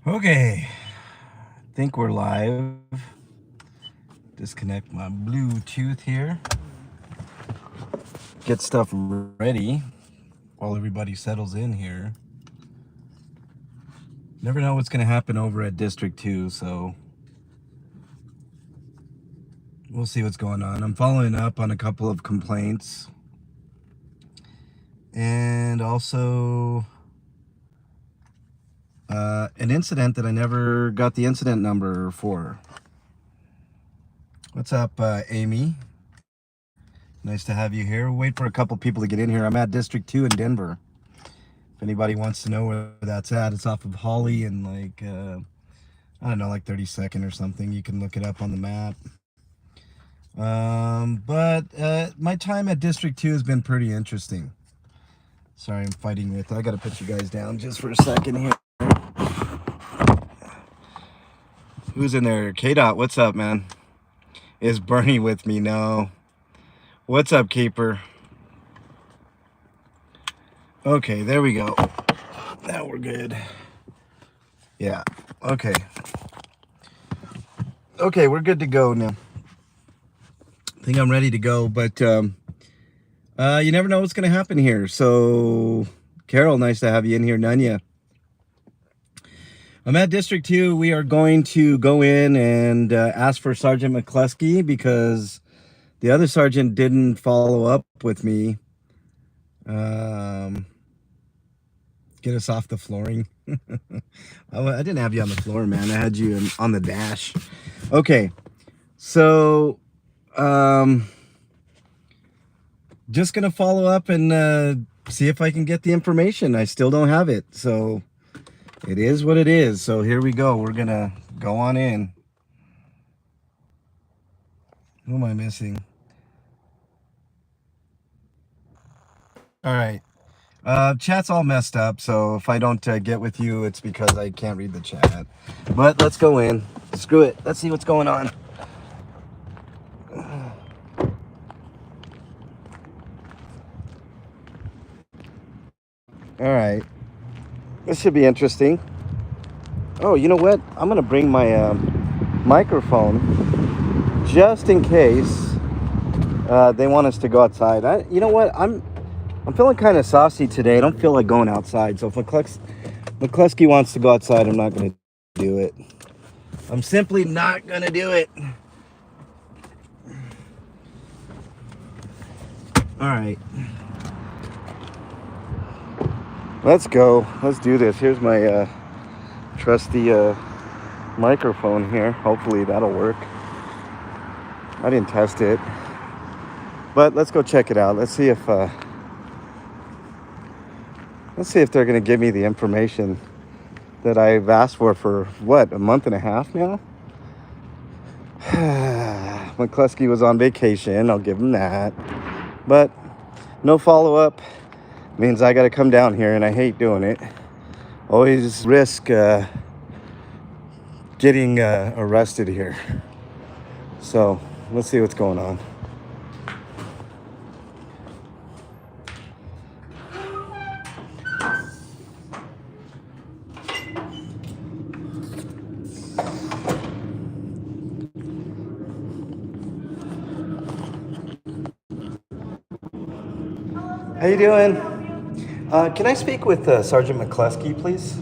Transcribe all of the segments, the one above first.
Okay, I think we're live. Disconnect my Bluetooth here. Get stuff ready while everybody settles in here. Never know what's going to happen over at District 2, so we'll see what's going on. I'm following up on a couple of complaints. And also an incident that I never got the incident number for. What's up, Amy? Nice to have you here. We'll wait for a couple people to get in here. I'm at District 2 in Denver. If anybody wants to know where that's at, it's off of Holly and I don't know, like 32nd or something. You can look it up on the map. But my time at District 2 has been pretty interesting. Sorry, I'm fighting with. I got to put you guys down just for a second here. Who's in there? K-Dot, what's up, man? Is Bernie with me? No. What's up, Keeper? Okay, there we go. Now we're good. Yeah. Okay. Okay, we're good to go now. I think I'm ready to go, but you never know what's going to happen here. So, Carol, nice to have you in here. Nanya. I'm at District 2. We are going to go in and ask for Sergeant McCluskey because the other sergeant didn't follow up with me. Get us off the flooring. I didn't have you on the floor, man. I had you on the dash. Okay, so just gonna follow up and see if I can get the information. I still don't have it, so it is what it is. So here we go. We're gonna go on in. Who am I missing? All right. Chat's all messed up, so if I don't get with you, it's because I can't read the chat. But let's go in. Screw it. Let's see what's going on. All right. This should be interesting. Oh, you know what? I'm going to bring my microphone just in case they want us to go outside. You know what? I'm feeling kind of saucy today. I don't feel like going outside. So if McCluskey wants to go outside, I'm not going to do it. I'm simply not going to do it. All right. Let's go. Let's do this. Here's my trusty microphone here. Hopefully that'll work. I didn't test it. But let's go check it out. Let's see if they're going to give me the information that I've asked for what, a month and a half now? McCluskey was on vacation. I'll give him that. But no follow-up means I got to come down here, and I hate doing it. Always risk getting arrested here. So let's see what's going on. How you doing? Can I speak with Sergeant McCluskey, please?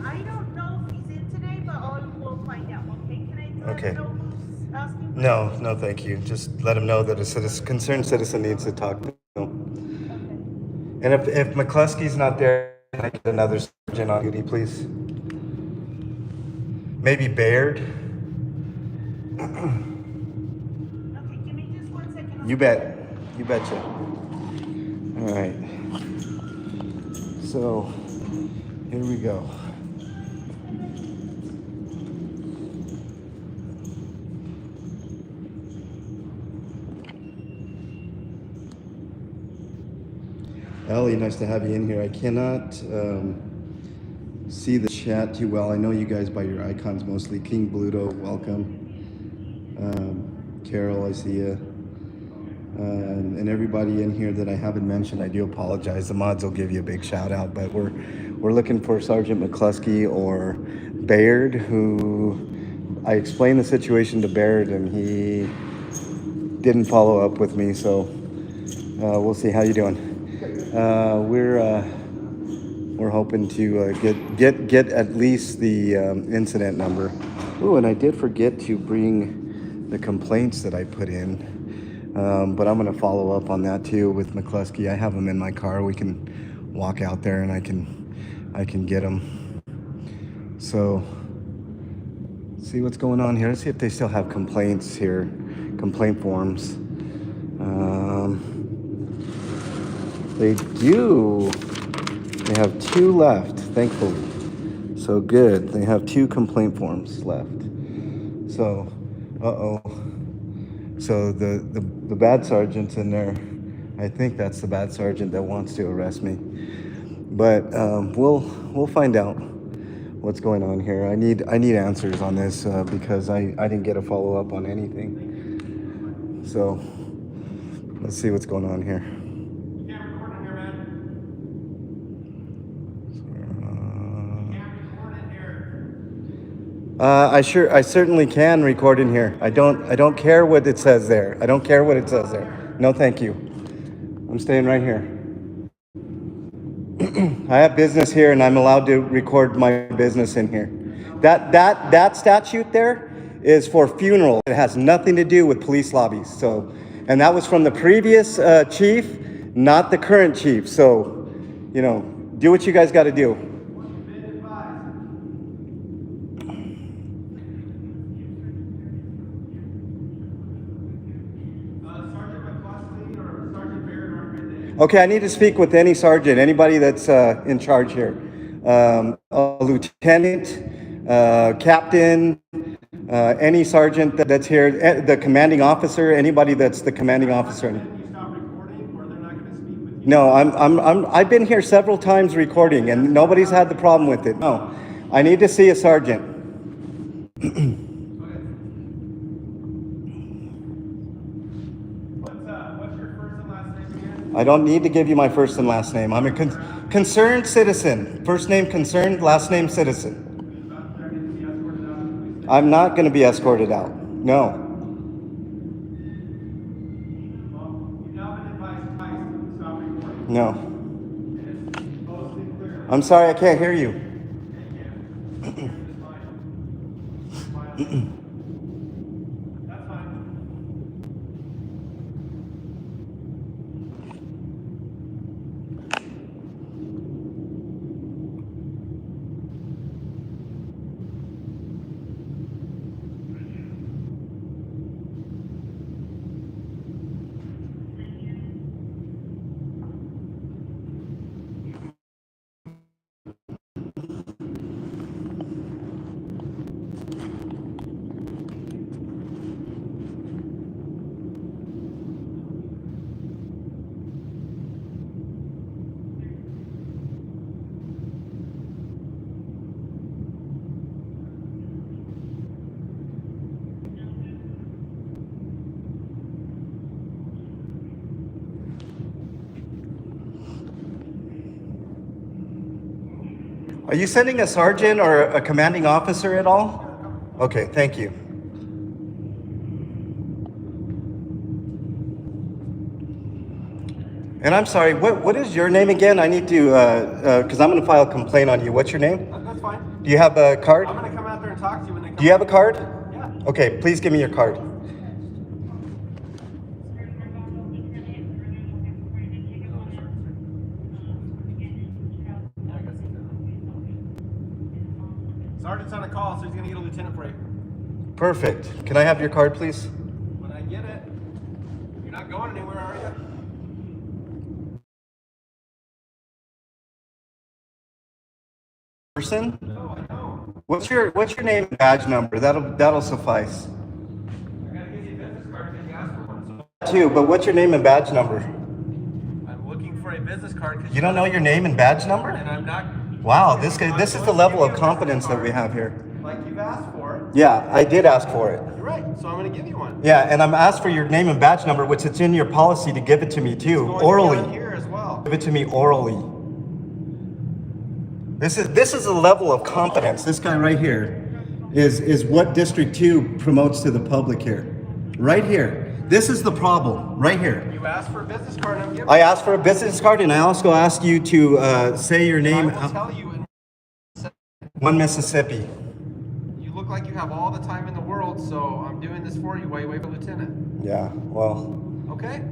I don't know if he's in today, but we'll find out. Okay, can I let Okay. him know who's asking? No, thank you. Just let him know that a concerned citizen needs to talk to him. Okay. And if McCluskey's not there, can I get another sergeant on duty, please? Maybe Baird? Okay, give me just 1 second. You bet. You betcha. All right. So, here we go. Ellie, nice to have you in here. I cannot see the chat too well. I know you guys by your icons mostly. King Bluto, welcome. Carol, I see you. And everybody in here that I haven't mentioned, I do apologize. The mods will give you a big shout out, but we're we're looking for Sergeant McCluskey or Baird, who I explained the situation to Baird and he didn't follow up with me. So we'll see. How you doing? We're hoping to get at least the incident number. Ooh, and I did forget to bring the complaints that I put in, but I'm gonna follow up on that too with McCluskey. I have them in my car. We can walk out there and I can get them. So see what's going on here. Let's see if they still have complaints here, complaint forms. They do. They have 2 left, thankfully. So good. They have 2 complaint forms left. So, So the bad sergeant's in there. I think that's the bad sergeant that wants to arrest me. But we'll find out what's going on here. I need answers on this because I didn't get a follow up on anything. So let's see what's going on here. I certainly can record in here. I don't care what it says there. I don't care what it says there. No, thank you. I'm staying right here. I have business here, and I'm allowed to record my business in here. That statute there is for funeral. It has nothing to do with police lobbies. So, and that was from the previous chief, not the current chief. So, you know, do what you guys got to do. Okay, I need to speak with any sergeant, anybody that's in charge here. A lieutenant, captain, any sergeant that's here, the commanding officer, anybody that's the commanding officer. No, I've been here several times recording and nobody's had the problem with it. No, I need to see a sergeant. I don't need to give you my first and last name. I'm a concerned citizen. First name concerned, last name citizen. I'm not going to be escorted out. No. No. I'm sorry, I can't hear you. Are you sending a sergeant or a commanding officer at all? Okay, thank you. And I'm sorry, what is your name again? I need to, because I'm going to file a complaint on you. What's your name? That's fine. Do you have a card? I'm going to come out there and talk to you when they come. Do you have a card? Yeah. Okay, please give me your card. Sergeant's on a call, so he's going to get a lieutenant for you. Perfect. Can I have your card, please? When I get it, you're not going anywhere, are you? Person? No, I know. What's your name and badge number? That'll suffice. I got to give you a business card because you asked for one. So Too, but what's your name and badge number? I'm looking for a business card because You don't know your name and badge number? and I'm not. Wow, this is the level of competence that we have here. Like you've asked for. Yeah, I did ask for it. You're right. So I'm going to give you one. Yeah, and I'm asked for your name and badge number, which it's in your policy to give it to me too, Going to be on orally. here as well. Give it to me orally. This is a level of competence. This guy right here is what District 2 promotes to the public here. Right here. This is the problem. Right here. You asked for a business card, I'm giving I asked for a business card, and I also asked you to say your I name. will tell you, One Mississippi. you look like you have all the time in the world, so I'm doing this for you while you wait for lieutenant. Yeah, well, Okay?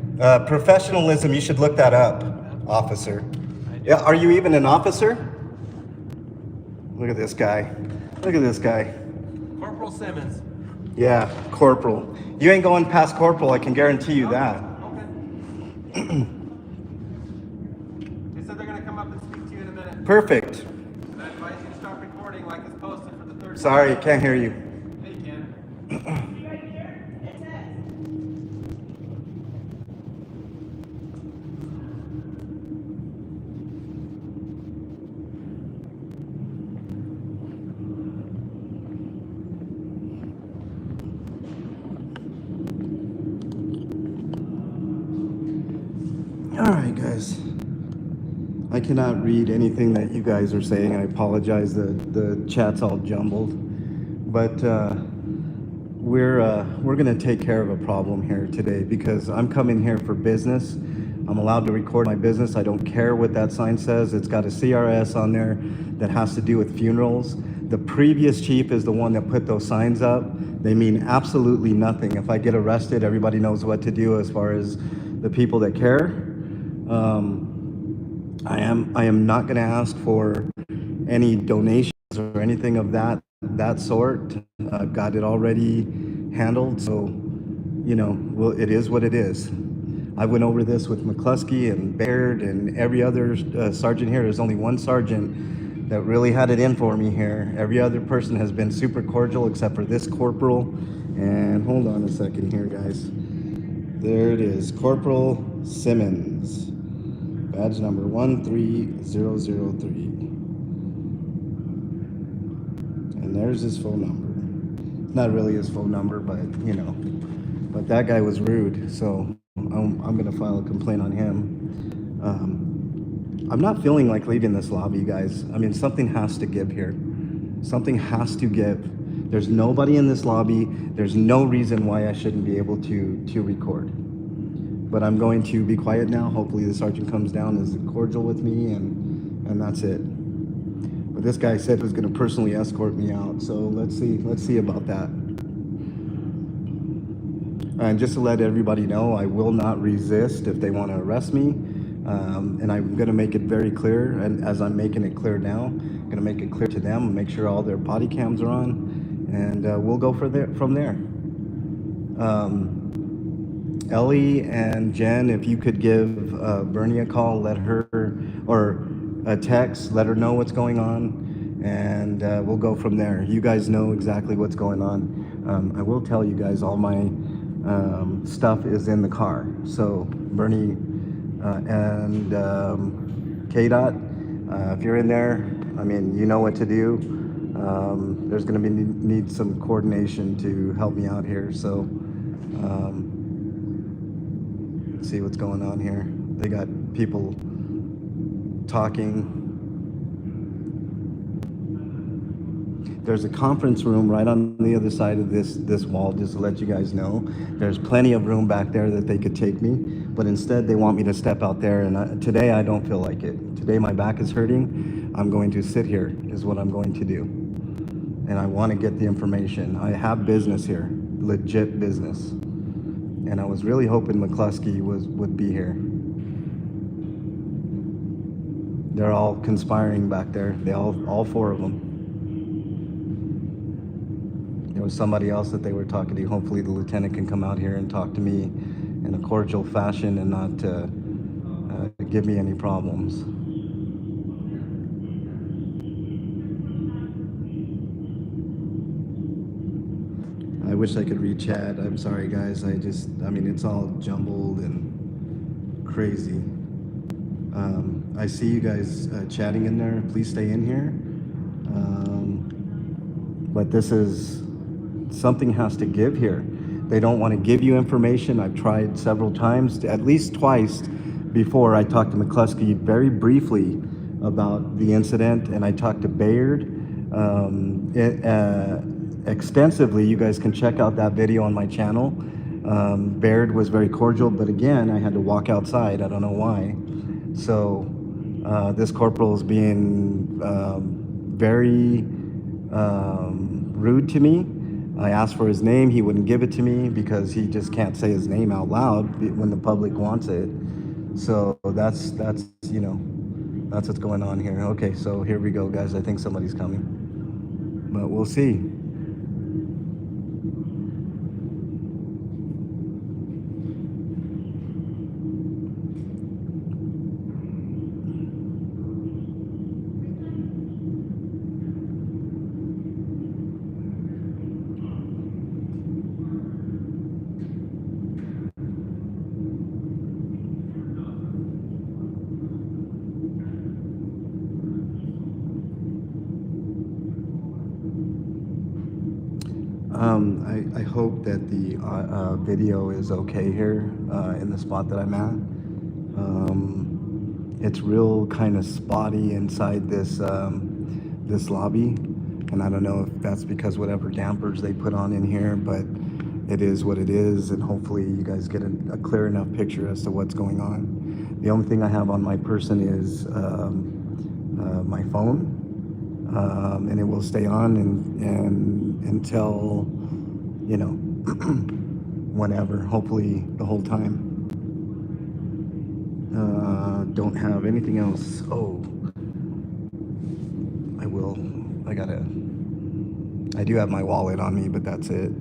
professionalism, you should look that up, officer. Yeah, are you even an officer? Look at this guy. Look at this guy. Corporal Simmons. Yeah, corporal. You ain't going past corporal, I can guarantee you that. Okay. They said they're gonna come up and speak to you in a minute. Perfect. I advise you to stop recording like it's posted for the third Sorry, can't hear you. time. Hey, Ken. Right here, it says. All right, guys. I cannot read anything that you guys are saying. I apologize. The chat's all jumbled, but we're gonna take care of a problem here today because I'm coming here for business. I'm allowed to record my business. I don't care what that sign says. It's got a CRS on there that has to do with funerals. The previous chief is the one that put those signs up. They mean absolutely nothing. If I get arrested, everybody knows what to do as far as the people that care. I am not going to ask for any donations or anything of that sort. I've got it already handled, so you know, well, it is what it is. I went over this with McCluskey and Baird and every other sergeant here. There's only one sergeant that really had it in for me here. Every other person has been super cordial except for this corporal. And hold on a second here, guys. There it is, Corporal Simmons. Badge number 13003. And there's his phone number. Not really his phone number, but you know. But that guy was rude, so I'm gonna file a complaint on him. I'm not feeling like leaving this lobby, guys. I mean, something has to give here. Something has to give. There's nobody in this lobby. There's no reason why I shouldn't be able to record. But I'm going to be quiet now. Hopefully the sergeant comes down, is cordial with me, and that's it. But this guy said he was going to personally escort me out, so let's see about that. And just to let everybody know, I will not resist if they want to arrest me. And I'm going to make it very clear, and as I'm making it clear now, I'm going to make it clear to them, make sure all their body cams are on, and we'll go from there. Ellie and Jen, if you could give Bernie a call, let her, or a text, let her know what's going on, and we'll go from there. You guys know exactly what's going on. I will tell you guys all my stuff is in the car. So Bernie and KDOT, if you're in there, I mean, you know what to do. There's going to be need some coordination to help me out here. So let's see what's going on here. They got people talking. There's a conference room right on the other side of this wall, just to let you guys know. There's plenty of room back there that they could take me, but instead they want me to step out there, and today I don't feel like it. Today my back is hurting. I'm going to sit here is what I'm going to do. And I want to get the information. I have business here, legit business. And I was really hoping McCluskey would be here. They're all conspiring back there. They all four of them. There was somebody else that they were talking to. Hopefully the lieutenant can come out here and talk to me in a cordial fashion and not give me any problems. I wish I could read chat. I'm sorry, guys. I mean, it's all jumbled and crazy. I see you guys chatting in there. Please stay in here. But this is, something has to give here. They don't want to give you information. I've tried several times, at least twice before. I talked to McCluskey very briefly about the incident, and I talked to Bayard extensively. You guys can check out that video on my channel. Bayard was very cordial, but again, I had to walk outside. I don't know why. So this corporal is being very rude to me. I asked for his name. He wouldn't give it to me because he just can't say his name out loud when the public wants it. So that's you know, that's what's going on here. Okay, so here we go, guys. I think somebody's coming, but we'll see. I hope that the video is okay here in the spot that I'm at. It's real kind of spotty inside this this lobby, and I don't know if that's because whatever dampers they put on in here, but it is what it is, and hopefully you guys get a clear enough picture as to what's going on. The only thing I have on my person is my phone, and it will stay on and until, you know, whenever, hopefully the whole time. Don't have anything else. Oh, I do have my wallet on me, but that's it.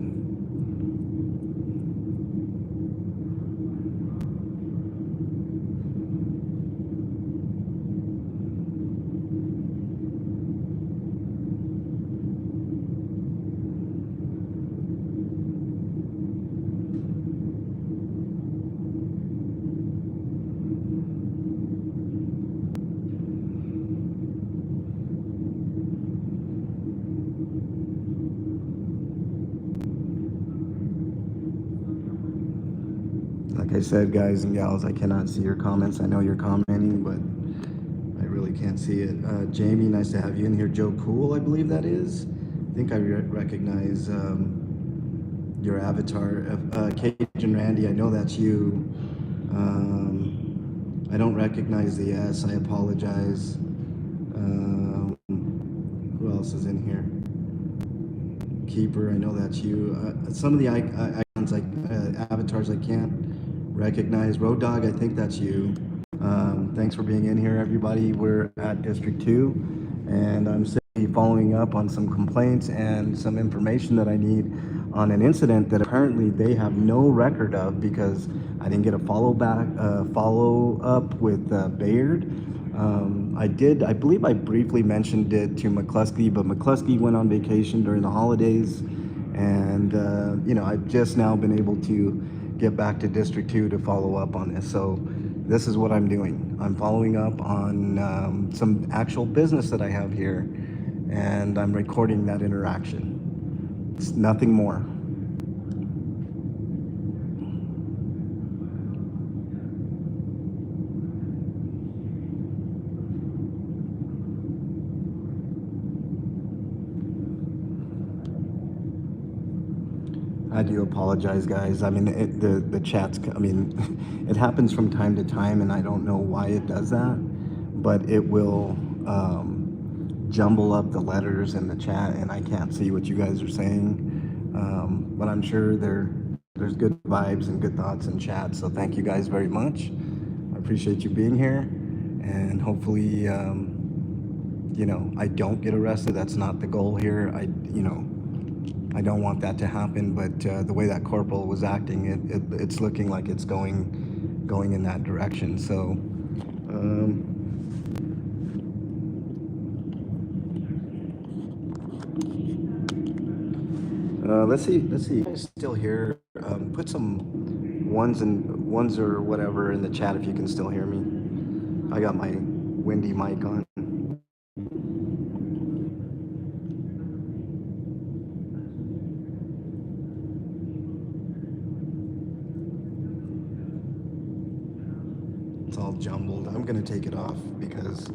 Like I said, guys and gals, I cannot see your comments. I know you're commenting, but I really can't see it. Jamie, nice to have you in here. Joe Cool, I believe that is. I think I recognize your avatar. Cajun Randy, I know that's you. I don't recognize the S. I apologize. Who else is in here? Keeper, I know that's you. Some of the icons, like avatars, I can't recognize. Road Dog, I think that's you. Thanks for being in here, everybody. We're at District 2, and I'm simply following up on some complaints and some information that I need on an incident that apparently they have no record of because I didn't get a follow up with Bayard. I believe I briefly mentioned it to McCluskey, but McCluskey went on vacation during the holidays, and you know, I've just now been able to get back to District 2 to follow up on this. So this is what I'm doing. I'm following up on some actual business that I have here, and I'm recording that interaction. It's nothing more. I do apologize, guys. I mean, the chats, I mean, it happens from time to time, and I don't know why it does that, but it will jumble up the letters in the chat, and I can't see what you guys are saying. But I'm sure there's good vibes and good thoughts in chat, so thank you guys very much. I appreciate you being here, and hopefully, you know, I don't get arrested. That's not the goal here. You know, I don't want that to happen, but the way that corporal was acting, it's looking like it's going in that direction. So let's see. You guys still here? Put some ones or whatever in the chat if you can still hear me. I got my windy mic on. It's all jumbled. I'm gonna take it off because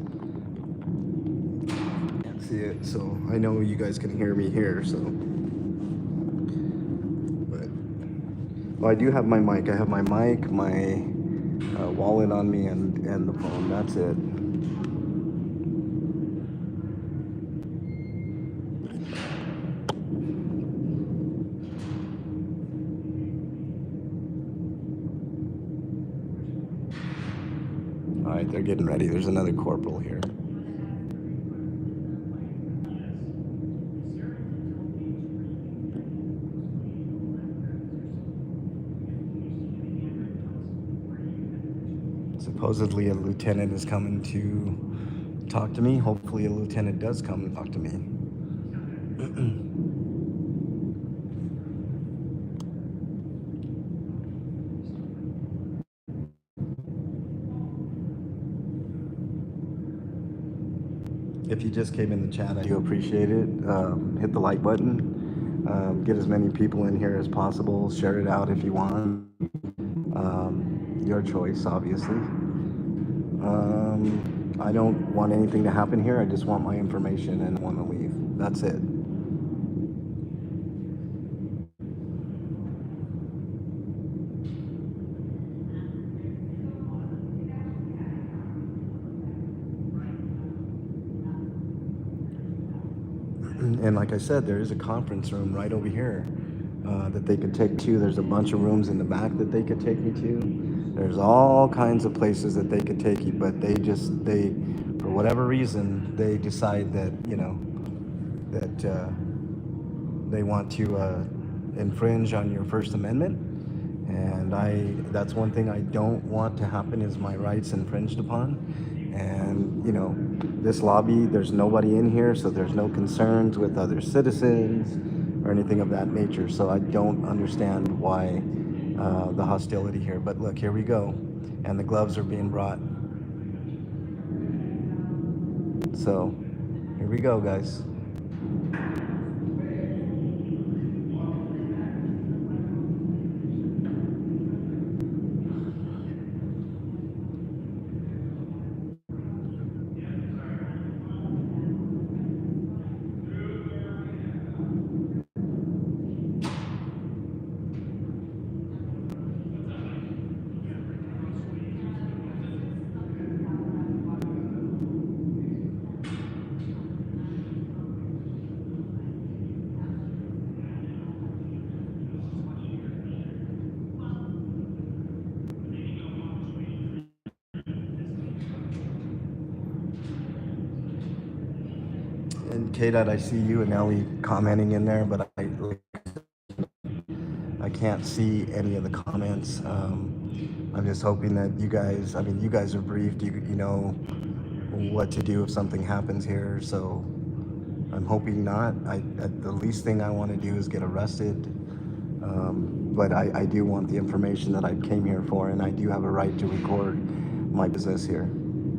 see it, so I know you guys can hear me here. So, but well, I do have my mic. I have my mic, my wallet on me, and the phone. That's it. All right, they're getting ready. There's another corporal here. Supposedly a lieutenant is coming to talk to me. Hopefully a lieutenant does come and talk to me. If you just came in the chat, I do appreciate it. Hit the like button. Get as many people in here as possible. Share it out if you want. Your choice, obviously. I don't want anything to happen here. I just want my information and I want to leave. That's it. And like I said, there is a conference room right over here that they could take to. There's a bunch of rooms in the back that they could take me to. There's all kinds of places that they could take you, but they for whatever reason, they decide that, you know, that they want to infringe on your First Amendment. And that's one thing I don't want to happen, is my rights infringed upon. And, you know, this lobby, there's nobody in here, so there's no concerns with other citizens or anything of that nature. So I don't understand why the hostility here. But look, here we go. And the gloves are being brought. So here we go, guys. And K-Dot, I see you and Ellie commenting in there, but I can't see any of the comments. I'm just hoping that you guys, I mean, you guys are briefed, you know what to do if something happens here, so I'm hoping not. The least thing I want to do is get arrested, but I do want the information that I came here for, and I do have a right to record my business here.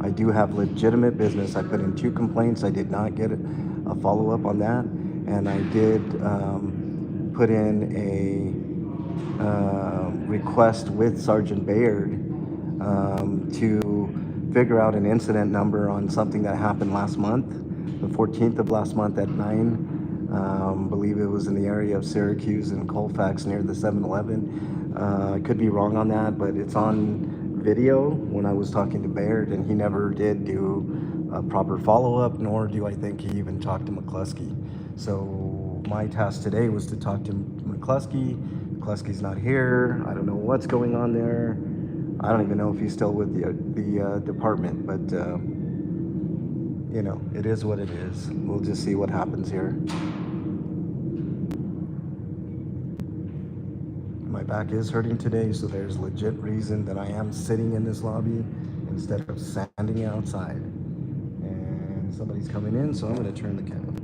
I do have legitimate business. I put in 2 complaints. I did not get a follow-up on that, and I did put in a request with Sergeant Bayard to figure out an incident number on something that happened last month, the 14th of last month at 9. Believe it was in the area of Syracuse and Colfax near the 7-Eleven. I could be wrong on that, but it's on video when I was talking to Bayard, and he never did do a proper follow-up, nor do I think he even talked to McCluskey. So my task today was to talk to McCluskey. McCluskey's not here. I don't know what's going on there. I don't even know if he's still with the department, but you know, it is what it is. We'll just see what happens here. My back is hurting today, so there's legit reason that I am sitting in this lobby instead of standing outside. And somebody's coming in, so I'm going to turn the camera.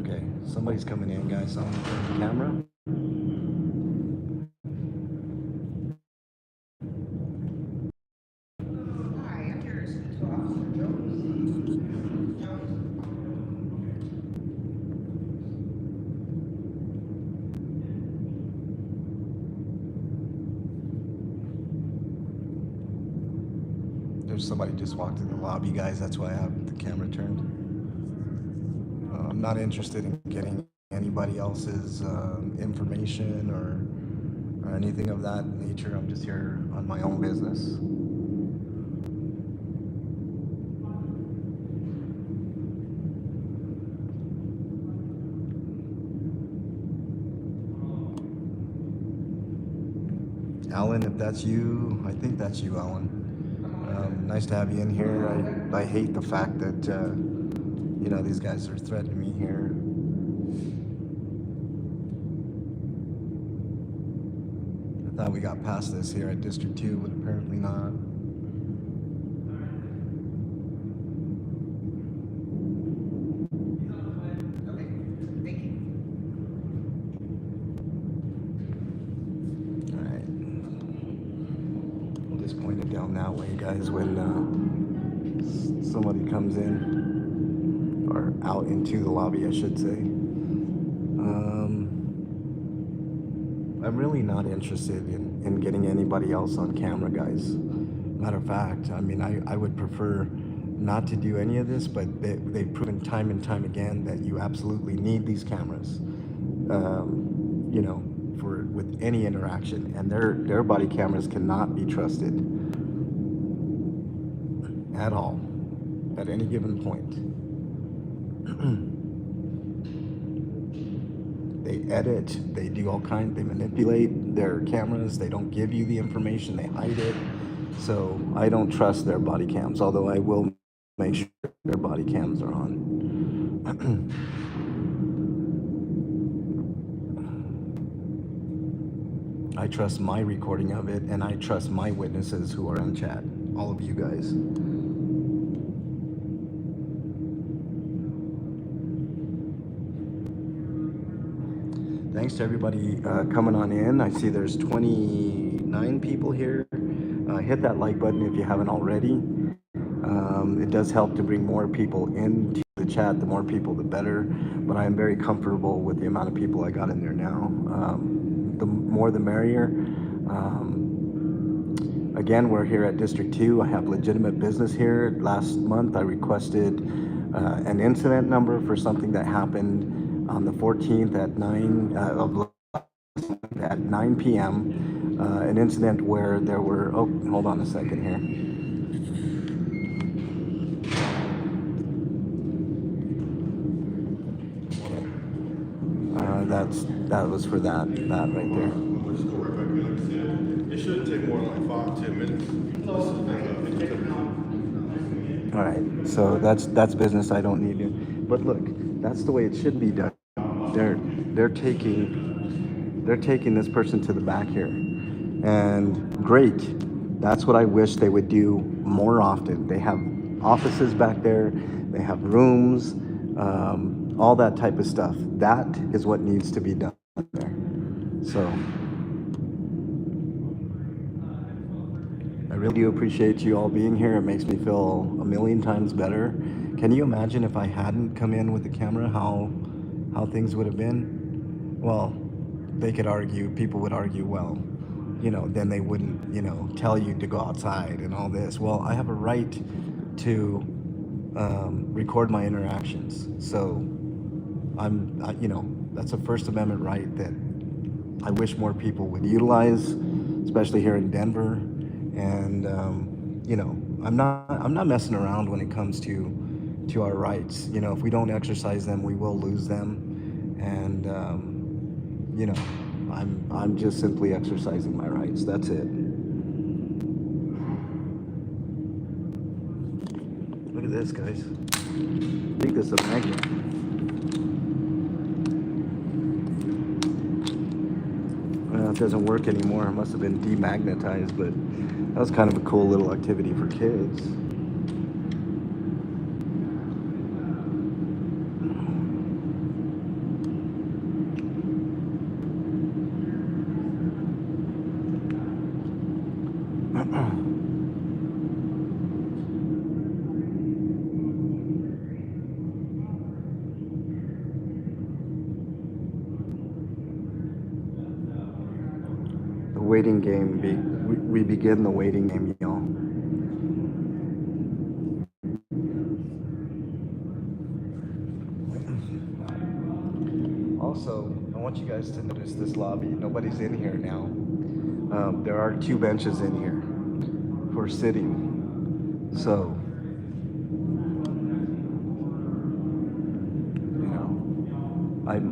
Okay, somebody's coming in, guys, so I'm going to turn the camera. There's somebody just walked in the lobby, guys. That's why I have the camera turned. I'm not interested in getting anybody else's information or anything of that nature. I'm just here on my own business. Alan, if that's you, I think that's you, Alan. Nice to have you in here. I hate the fact that, these guys are threatening me here. I thought we got past this here at District 2, but apparently not. Okay, thank you. Alright. We'll just point it down that way, guys, when somebody comes in. Or out into the lobby, I should say. I'm really not interested in getting anybody else on camera, guys. Matter of fact, I mean, I would prefer not to do any of this, but they've proven time and time again that you absolutely need these cameras, with any interaction, and their body cameras cannot be trusted at all, at any given point. They edit, they do all kinds, they manipulate their cameras, they don't give you the information, they hide it. So I don't trust their body cams, although I will make sure their body cams are on. I trust my recording of it, and I trust my witnesses who are on chat, all of you guys. Thanks to everybody coming on in. I see there's 29 people here. Hit that like button if you haven't already. It does help to bring more people into the chat. The more people, the better. But I am very comfortable with the amount of people I got in there now. The more the merrier. Again, we're here at District 2. I have legitimate business here. Last month I requested an incident number for something that happened on the 14th at 9 p.m. An incident where there were, oh, hold on a second here. That was for that right there. It shouldn't take more than like 5-10 minutes. All right, so that's business I don't need to. But look, that's the way it should be done. They're taking this person to the back here, and great. That's what I wish they would do more often. They have offices back there, they have rooms, all that type of stuff. That is what needs to be done there. So I really do appreciate you all being here. It makes me feel a million times better. Can you imagine if I hadn't come in with the camera, how things would have been? Well, they could argue, people would argue, well, then they wouldn't, tell you to go outside and all this. Well, I have a right to record my interactions. So that's a First Amendment right that I wish more people would utilize, especially here in Denver. And I'm not messing around when it comes to our rights. If we don't exercise them, we will lose them. And I'm just simply exercising my rights. That's it. Look at this, guys. I think this is a magnet. Well, it doesn't work anymore. It must have been demagnetized, but that was kind of a cool little activity for kids. Waiting game. We begin the waiting game, y'all. Also, I want you guys to notice this lobby. Nobody's in here now. There are 2 benches in here for sitting. So, you know,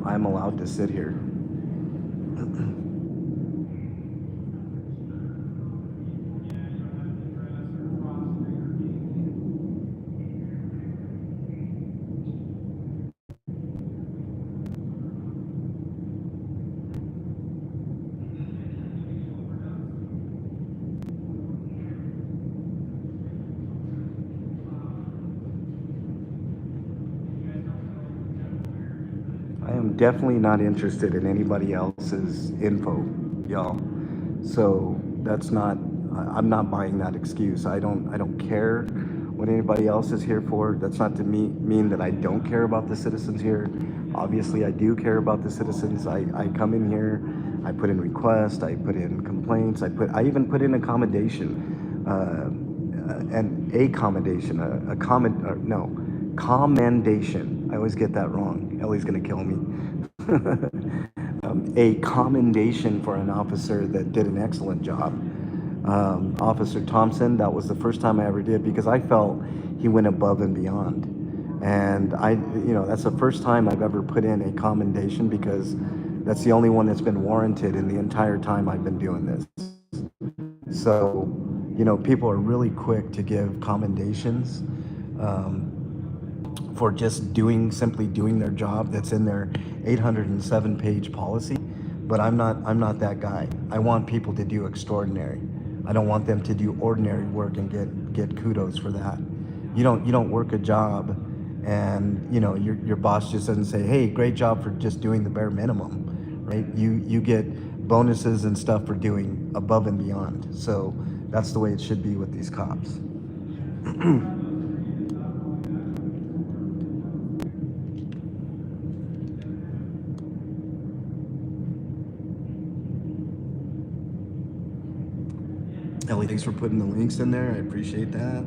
I'm allowed to sit here. I am definitely not interested in anybody else's info, y'all. So that's not. I'm not buying that excuse. I don't care what anybody else is here for. That's not to mean that I don't care about the citizens here. Obviously, I do care about the citizens. I come in here. I put in requests. I put in complaints. I even put in accommodation, and accommodation, a comment. No, commendation. I always get that wrong. Ellie's gonna kill me. A commendation for an officer that did an excellent job. Officer Thompson, that was the first time I ever did because I felt he went above and beyond. And that's the first time I've ever put in a commendation because that's the only one that's been warranted in the entire time I've been doing this. So, people are really quick to give commendations. For just simply doing their job that's in their 807-page policy, but I'm not that guy. I want people to do extraordinary. I don't want them to do ordinary work and get kudos for that. You don't work a job, and your boss just doesn't say, "Hey, great job for just doing the bare minimum," right? You get bonuses and stuff for doing above and beyond. So that's the way it should be with these cops. Ellie, thanks for putting the links in there. I appreciate that.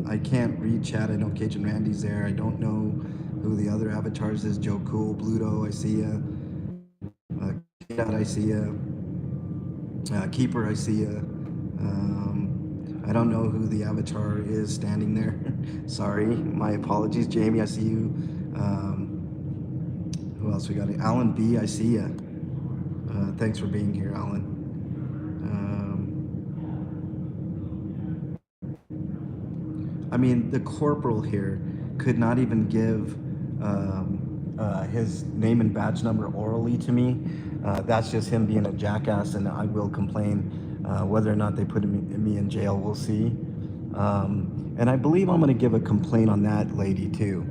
I can't read chat. I know Cajun Randy's there. I don't know who the other avatars is. Joe Cool, Bluto, I see ya. K-Dot, I see ya. Keeper, I see ya. I don't know who the avatar is standing there. Sorry, my apologies. Jamie, I see you. Who else we got? Alan B, I see ya. Thanks for being here, Alan. I mean, the corporal here could not even give his name and badge number orally to me. That's just him being a jackass, and I will complain. Whether or not they put me in jail, we'll see. And I believe I'm going to give a complaint on that lady too,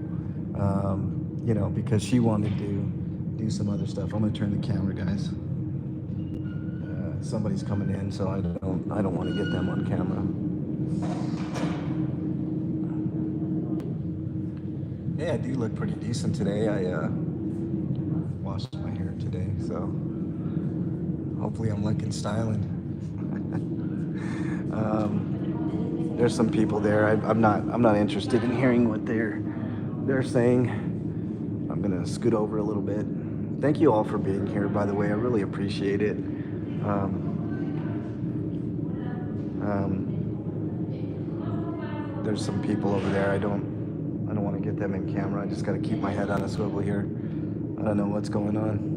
because she wanted to do some other stuff. I'm going to turn the camera, guys. Somebody's coming in, so I don't want to get them on camera. Yeah, I do look pretty decent today. I washed my hair today, so hopefully I'm looking styling. There's some people there. I'm not interested in hearing what they're saying. I'm gonna scoot over a little bit. Thank you all for being here, by the way. I really appreciate it. There's some people over there. I don't want to get them in camera. I just got to keep my head on a swivel here. I don't know what's going on.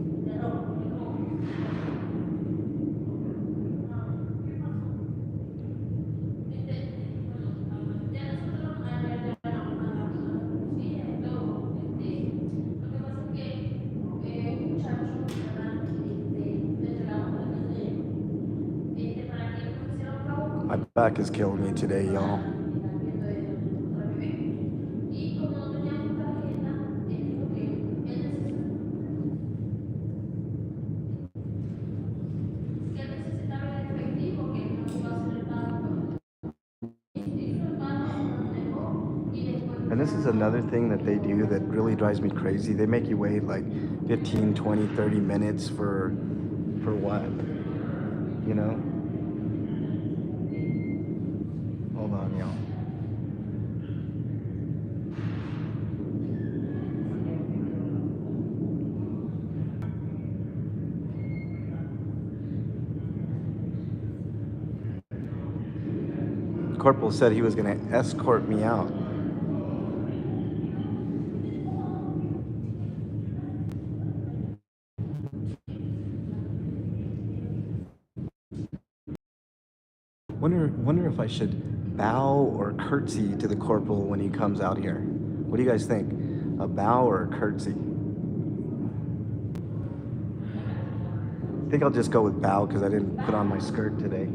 My back is killing me today, y'all. And this is another thing that they do that really drives me crazy. They make you wait like 15, 20, 30 minutes for what? Hold on, y'all. corporal said he was going to escort me out. Wonder if I should bow or curtsy to the corporal when he comes out here. What do you guys think? A bow or a curtsy? I think I'll just go with bow because I didn't put on my skirt today.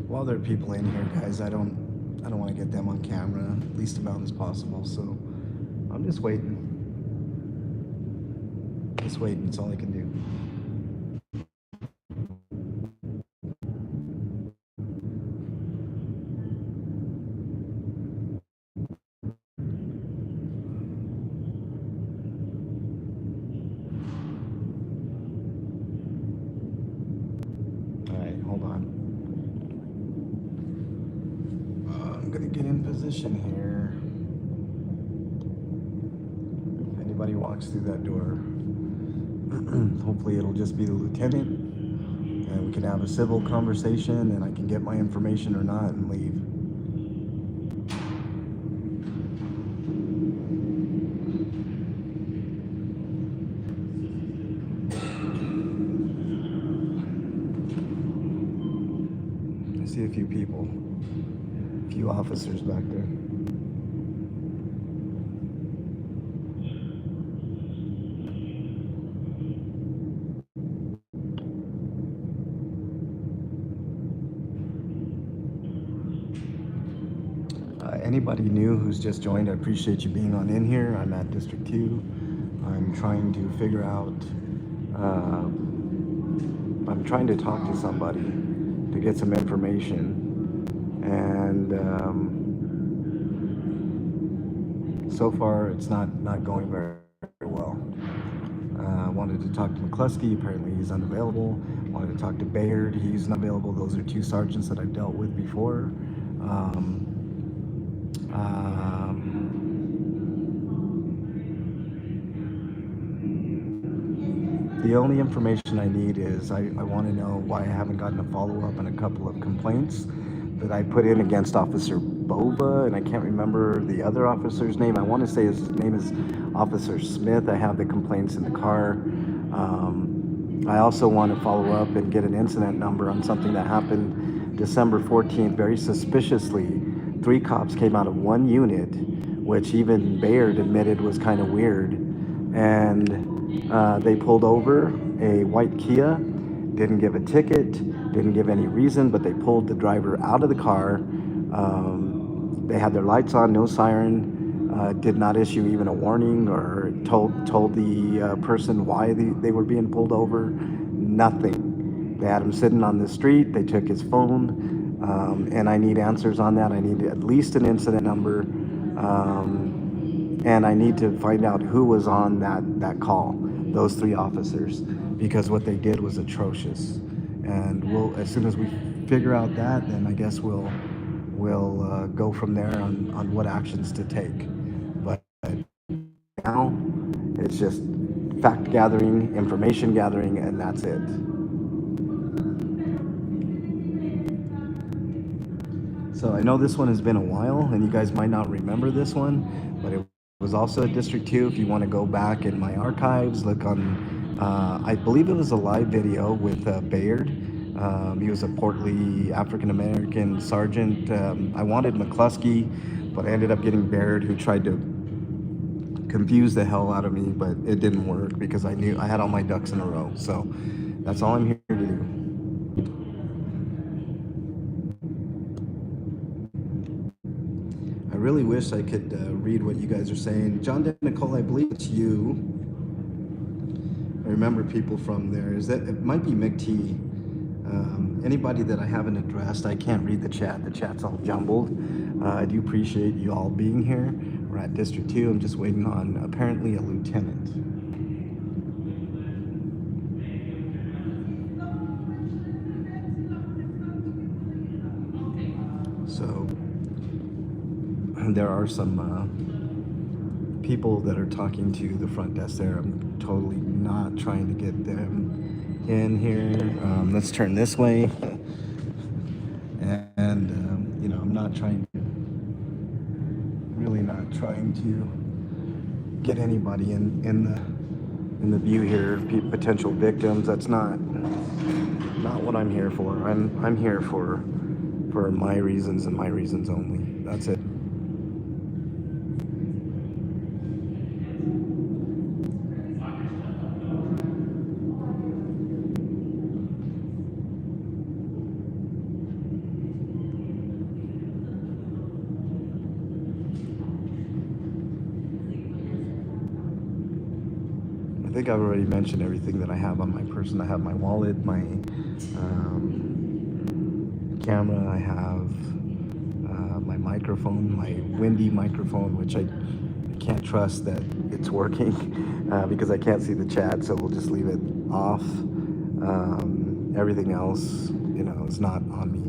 While there are people in here, guys, I don't want to get them on camera, least amount as possible. So I'm just waiting. Just waiting. It's all I can do. All right, hold on. I'm gonna get in position here. If anybody walks through that door, hopefully it'll just be the lieutenant, and we can have a civil conversation, and I can get my information or not and leave. I see a few people. Few officers back there. Anybody new who's just joined, I appreciate you being on in here. I'm at District 2. I'm trying to figure out, I'm trying to talk to somebody to get some information. And so far it's not going very well. I wanted to talk to McCluskey, apparently he's unavailable. Wanted to talk to Bayard, he's unavailable. Those are two sergeants that I've dealt with before. The only information I need is I want to know why I haven't gotten a follow-up on a couple of complaints that I put in against Officer Bova, and I can't remember the other officer's name. I want to say his name is Officer Smith. I have the complaints in the car. I also want to follow up and get an incident number on something that happened December 14th. Very suspiciously, 3 cops came out of one unit, which even Bayard admitted was kind of weird. And they pulled over a white Kia, didn't give a ticket, didn't give any reason, but they pulled the driver out of the car. They had their lights on, no siren, did not issue even a warning or told the person why they were being pulled over. Nothing. They had him sitting on the street, they took his phone, and I need answers on that. I need at least an incident number, and I need to find out who was on that call, those 3 officers, because what they did was atrocious. And as soon as we figure out that, then I guess we'll go from there on what actions to take. But now it's just fact gathering, information gathering, and that's it. So I know this one has been a while, and you guys might not remember this one, but it was also at District 2. If you want to go back in my archives, look on, I believe it was a live video with Bayard. He was a portly African-American sergeant. I wanted McCluskey, but I ended up getting Bayard, who tried to confuse the hell out of me, but it didn't work because I knew I had all my ducks in a row. So that's all I'm here to do. I really wish I could read what you guys are saying. John De Nicole, I believe it's you. I remember people from there. It might be Mick T. Anybody that I haven't addressed, I can't read the chat. The chat's all jumbled. I do appreciate you all being here. We're at District 2. I'm just waiting on apparently a lieutenant. So there are some people that are talking to the front desk there. I'm totally not trying to get them in here. Let's turn this way. And you know, I'm not trying to, really not trying to get anybody in the view here, potential victims. That's not what I'm here for. I'm here for my reasons and my reasons only. That's it. I think I've already mentioned everything that I have on my person. I have my wallet, my camera, I have my microphone, my windy microphone, which I can't trust that it's working because I can't see the chat, so we'll just leave it off. Everything else, you know, is not on me.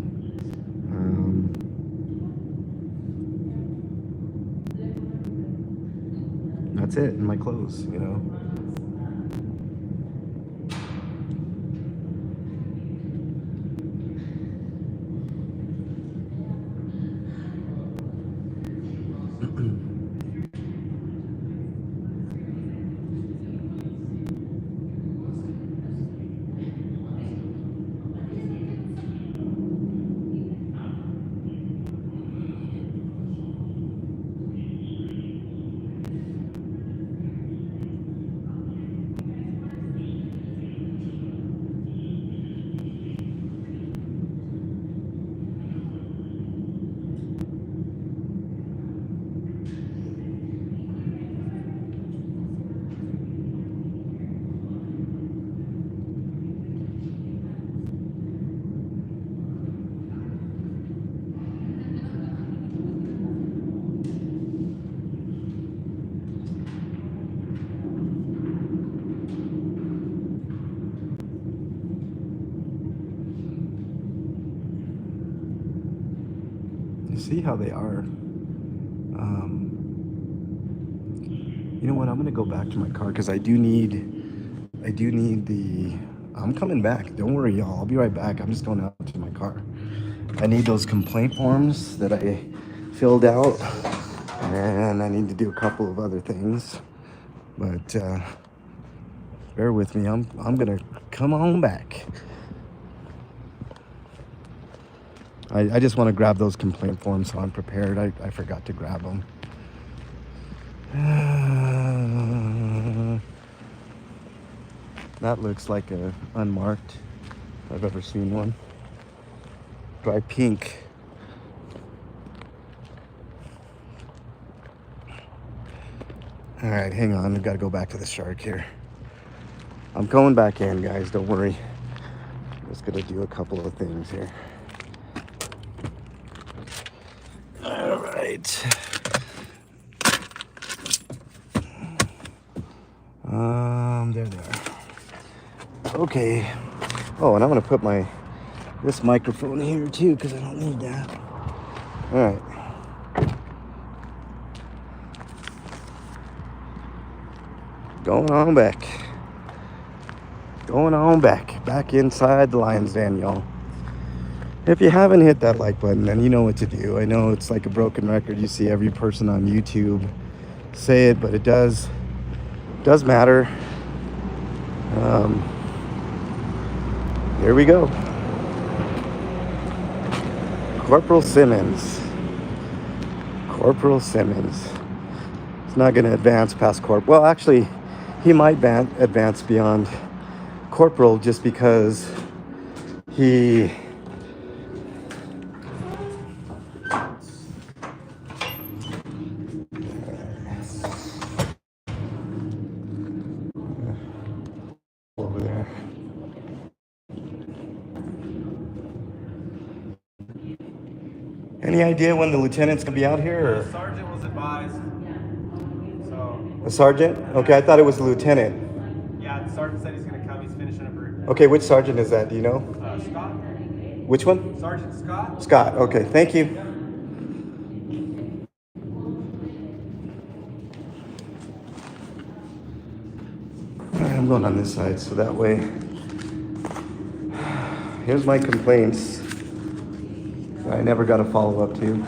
That's it, and my clothes, you know. See how they are. You know what? I'm gonna go back to my car because I do need the. I'm coming back. Don't worry, y'all. I'll be right back. I'm just going out to my car. I need those complaint forms that I filled out, and I need to do a couple of other things. But bear with me. I'm gonna come on back. I just want to grab those complaint forms so I'm prepared. I forgot to grab them. That looks like a unmarked, if I've ever seen one. Dry pink. All right, hang on. I've got to go back to the shark here. I'm going back in, guys. Don't worry. I'm just going to do a couple of things here. All right. There they are. Okay. Oh, and I'm gonna put this microphone here too because I don't need that. All right. Going on back. Going on back. Back inside the lion's den, y'all. If you haven't hit that like button, then you know what to do. I know it's like a broken record. You see every person on YouTube say it, but it does matter. Here we go. Corporal Simmons. Corporal Simmons. He's not going to advance past Well, actually, he might advance beyond Corporal just because he... over there. Any idea when the lieutenant's gonna be out here? The sergeant was advised. So, Or a sergeant? Okay, I thought it was the lieutenant. yeah, the sergeant said he's going to come. He's finishing up a report. Okay, which sergeant is that? Do you know? Scott? Which one? Sergeant Scott? Scott. Okay, thank you. All right, I'm going on this side so that way. Here's my complaints that I never got a follow-up to.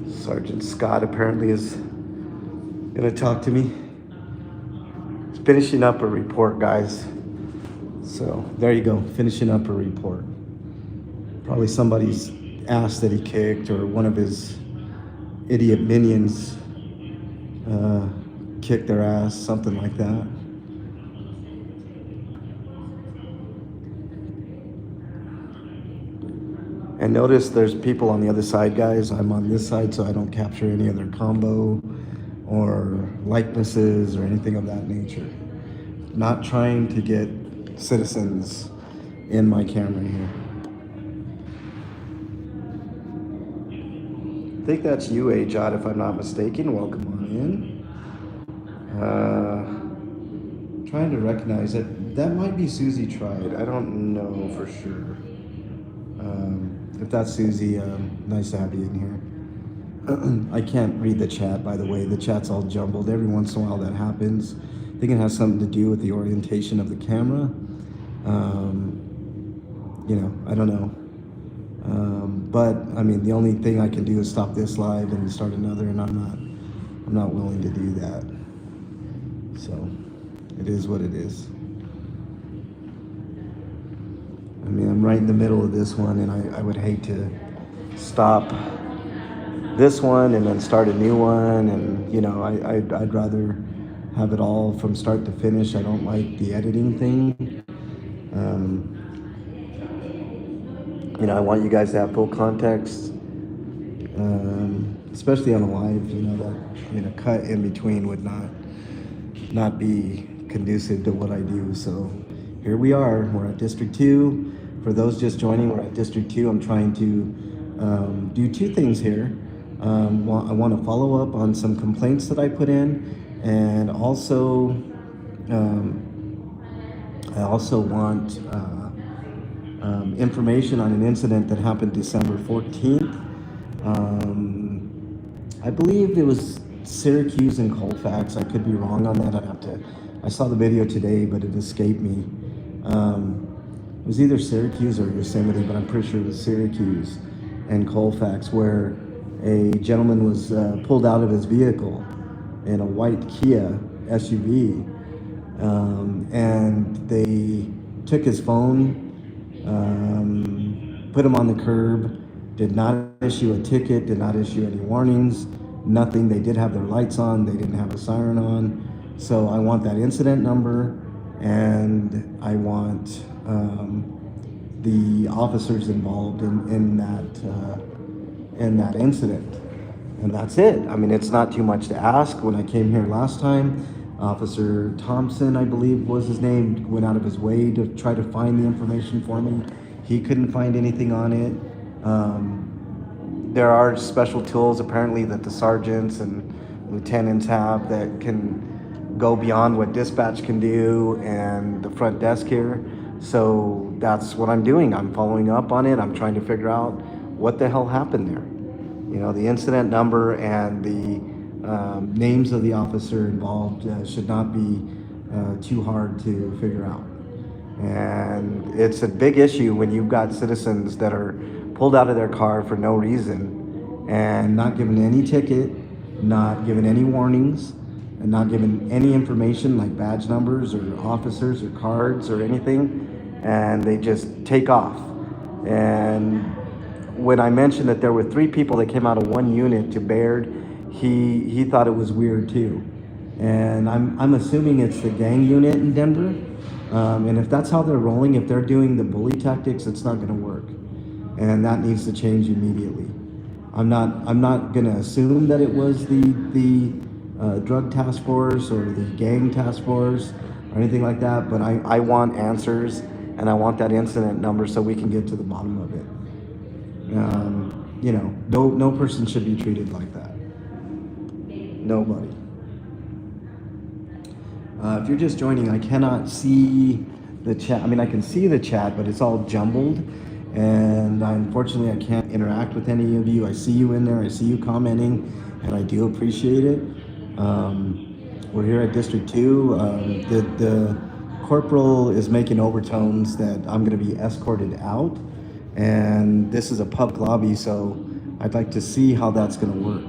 Sergeant Scott apparently is gonna talk to me. He's finishing up a report, guys. So there you go, finishing up a report. Probably somebody's ass that he kicked, or one of his idiot minions kicked their ass, something like that. And notice there's people on the other side, guys. I'm on this side, so I don't capture any of their combo or likenesses or anything of that nature. Not trying to get citizens in my camera here. I think that's you, Ajod, if I'm not mistaken. Welcome on in. Trying to recognize it. That might be Susie Tried. I don't know for sure. If that's Susie, nice to have you in here. I can't read the chat, by the way. The chat's all jumbled. Every once in a while that happens. I think it has something to do with the orientation of the camera. You know, I don't know. But I mean, the only thing I can do is stop this live and start another, and I'm not willing to do that. So it is what it is. I mean, I'm right in the middle of this one, and I would hate to stop this one and then start a new one, and you know, I'd rather have it all from start to finish. I don't like the editing thing. You know, I want you guys to have full context, especially on a live. You know, that a cut in between would not be conducive to what I do. So here we are. We're at District 2. For those just joining, we're at District 2. I'm trying to do two things here. I want to follow up on some complaints that I put in, and also I also want information on an incident that happened December 14th. I believe it was Syracuse and Colfax. I could be wrong on that. I saw the video today, but it escaped me. It was either Syracuse or Yosemite, but I'm pretty sure it was Syracuse and Colfax, where a gentleman was pulled out of his vehicle in a white Kia SUV, and they took his phone, put him on the curb, did not issue a ticket, did not issue any warnings, nothing. They did have their lights on, they didn't have a siren on. So I want that incident number, and I want the officers involved in that incident. And that's it. I mean, it's not too much to ask. When I came here last time, Officer Thompson, I believe was his name, went out of his way to try to find the information for me. He couldn't find anything on it. There are special tools apparently that the sergeants and lieutenants have that can go beyond what dispatch can do and the front desk here. So that's what I'm doing. I'm following up on it. I'm trying to figure out what the hell happened there. You know, the incident number and the names of the officer involved should not be too hard to figure out. And it's a big issue when you've got citizens that are pulled out of their car for no reason and not given any ticket, not given any warnings, and not given any information like badge numbers or officers or cards or anything, and they just take off. And when I mentioned that there were 3 people that came out of one unit to Baird, he thought it was weird too. And I'm assuming it's the gang unit in Denver. And if that's how they're rolling, if they're doing the bully tactics, it's not gonna work. And that needs to change immediately. I'm not gonna assume that it was the drug task force or the gang task force or anything like that, but I want answers, and I want that incident number so we can get to the bottom of it. You know, no person should be treated like that. Nobody. If you're just joining, I cannot see the chat. I mean, I can see the chat, but it's all jumbled. And unfortunately, I can't interact with any of you. I see you in there. I see you commenting, and I do appreciate it. We're here at District 2. The corporal is making overtones that I'm going to be escorted out. And this is a public lobby, so I'd like to see how that's going to work.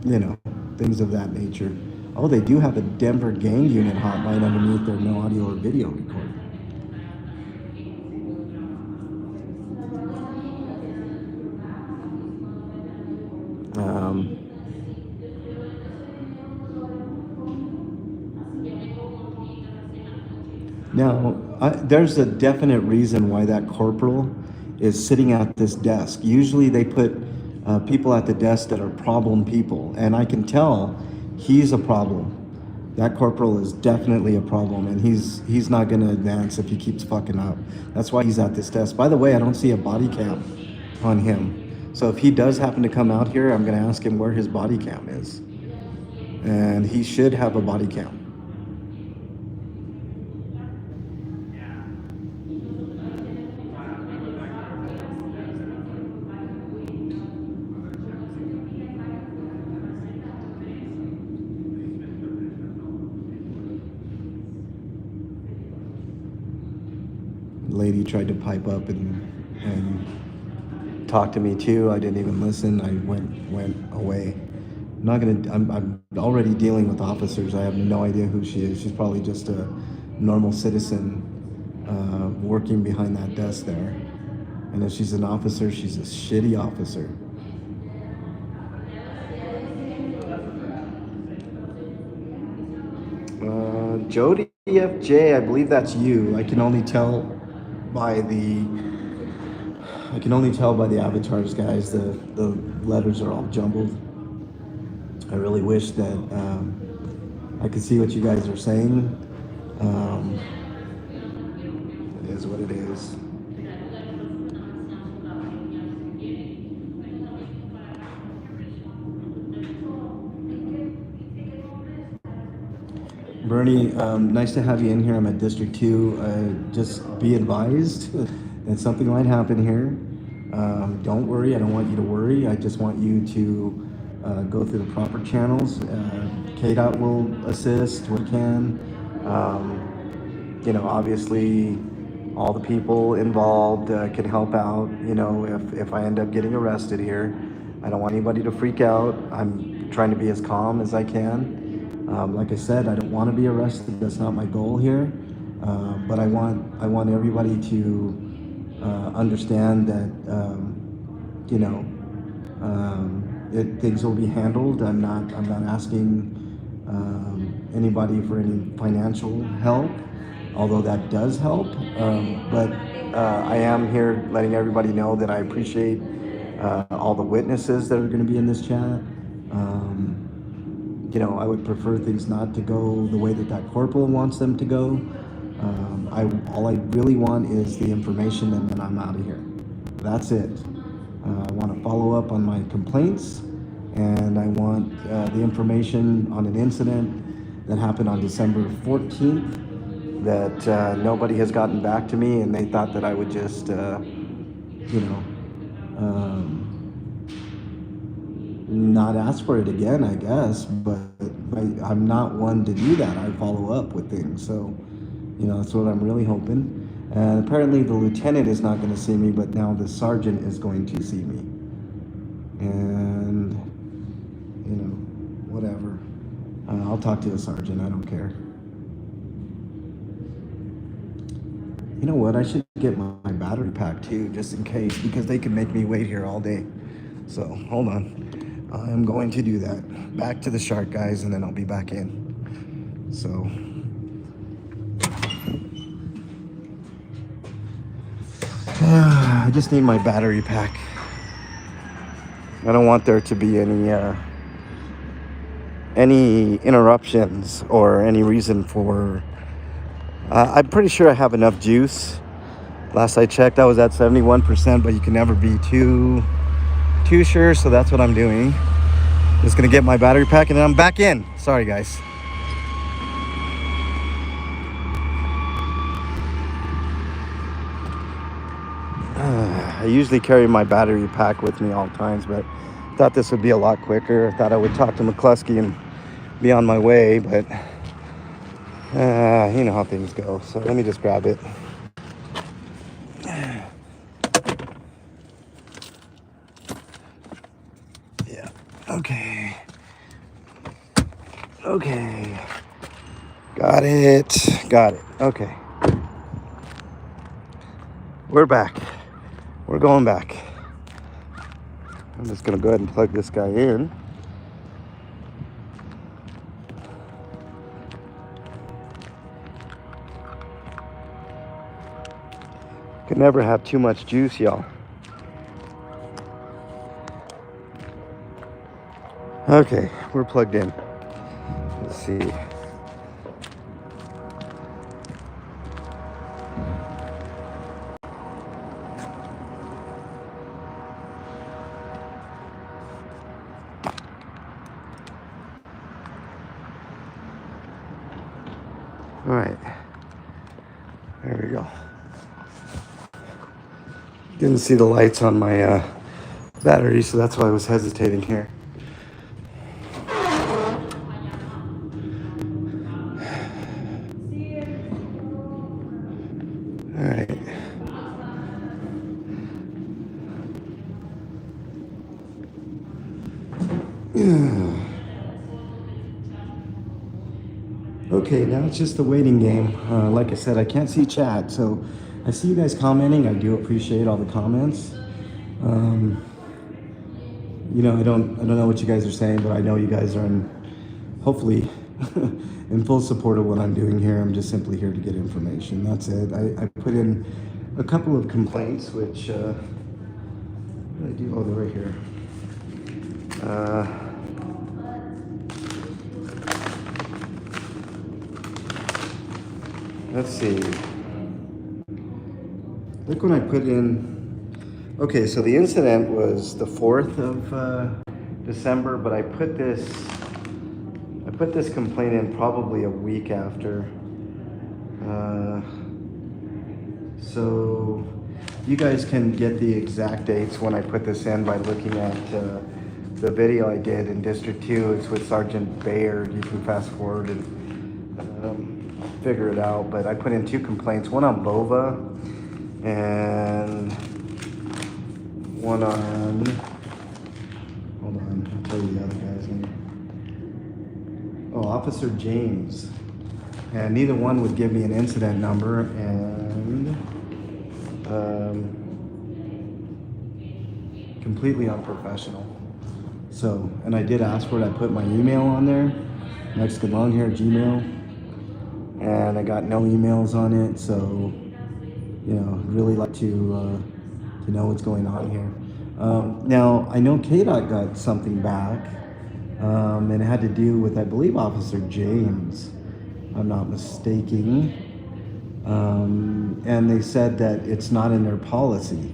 You know, things of that nature. Oh, they do have a Denver gang unit hotline underneath their no audio or video recording. Now, there's a definite reason why that corporal is sitting at this desk. Usually they put people at the desk that are problem people, and I can tell he's a problem. That corporal is definitely a problem, and he's not going to advance if he keeps fucking up. That's why he's at this desk. By the way, I don't see a body cam on him. So if he does happen to come out here, I'm going to ask him where his body cam is. And he should have a body cam. Lady tried to pipe up and talk to me too. I didn't even listen. I went away. I'm already dealing with officers. I have no idea who she is. She's probably just a normal citizen working behind that desk there. And if she's an officer, she's a shitty officer. Jody FJ, I believe that's you. I can only tell by the avatars, guys. The letters are all jumbled. I really wish that I could see what you guys are saying. It is what it is. Bernie, nice to have you in here. I'm at District 2. Just be advised that something might happen here. Don't worry. I don't want you to worry. I just want you to go through the proper channels. KDOT will assist when can. You know, obviously, all the people involved can help out. You know, if I end up getting arrested here, I don't want anybody to freak out. I'm trying to be as calm as I can. Like I said, I don't want to be arrested. That's not my goal here. But I want everybody to understand that you know, things will be handled. I'm not asking anybody for any financial help, although that does help. But I am here letting everybody know that I appreciate all the witnesses that are going to be in this chat. You know, I would prefer things not to go the way that corporal wants them to go. All I really want is the information, and then I'm out of here. That's it. I want to follow up on my complaints, and I want the information on an incident that happened on December 14th that nobody has gotten back to me, and they thought that I would just, you know, not ask for it again, I guess, but I'm not one to do that. I follow up with things, so, you know, that's what I'm really hoping. And apparently the lieutenant is not going to see me, but now the sergeant is going to see me. And, you know, whatever. I'll talk to the sergeant, I don't care. You know what, I should get my battery pack too, just in case, because they could make me wait here all day. So, hold on. I'm going to do that. Back to the shark, guys, and then I'll be back in. So, I just need my battery pack. I don't want there to be any interruptions or any reason for... I'm pretty sure I have enough juice Last I checked, I was at 71%, but you can never be too sure. So that's what I'm doing. Just gonna get my battery pack and then I'm back in. Sorry, guys. I usually carry my battery pack with me all times, but thought this would be a lot quicker. I thought I would talk to McCluskey and be on my way, but you know how things go. So let me just grab it. Yeah. Okay. Okay. Got it. Got it. Okay. We're back. We're going back. I'm just gonna go ahead and plug this guy in. Can never have too much juice, y'all. Okay, we're plugged in. Let's see. All right. There we go. Didn't see the lights on my battery, so that's why I was hesitating here. All right. Okay, now it's just a waiting game. Like I said, I can't see chat, so I see you guys commenting. I do appreciate all the comments. You know, I don't know what you guys are saying, but I know you guys are hopefully in full support of what I'm doing here. I'm just simply here to get information. That's it. I put in a couple of complaints, which what did I do? Oh, they're right here. Let's see. Look when I put in. Okay, so the incident was the 4th of December, but I put this complaint in probably a week after. So you guys can get the exact dates when I put this in by looking at the video I did in District 2. It's with Sergeant Bayard. You can fast forward and figure it out. But I put in 2 complaints, one on Bova and one on, hold on, I'll tell you the other guy's name. Oh, Officer James. And neither one would give me an incident number, and completely unprofessional. So, and I did ask for it. I put my email on there, Mexican Long Hair Gmail, and I got no emails on it. So, you know, really like to know what's going on here. Now, I know KDOT got something back, and it had to do with, I believe, Officer James, if I'm not mistaken. And they said that it's not in their policy,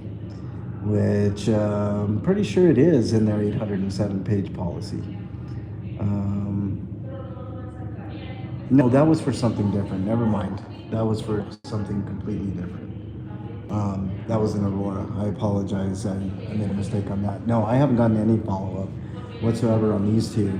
which I'm pretty sure it is in their 807-page policy. No, that was for something different. Never mind. That was for something completely different. That was in Aurora. I apologize. I made a mistake on that. No, I haven't gotten any follow-up whatsoever on these 2.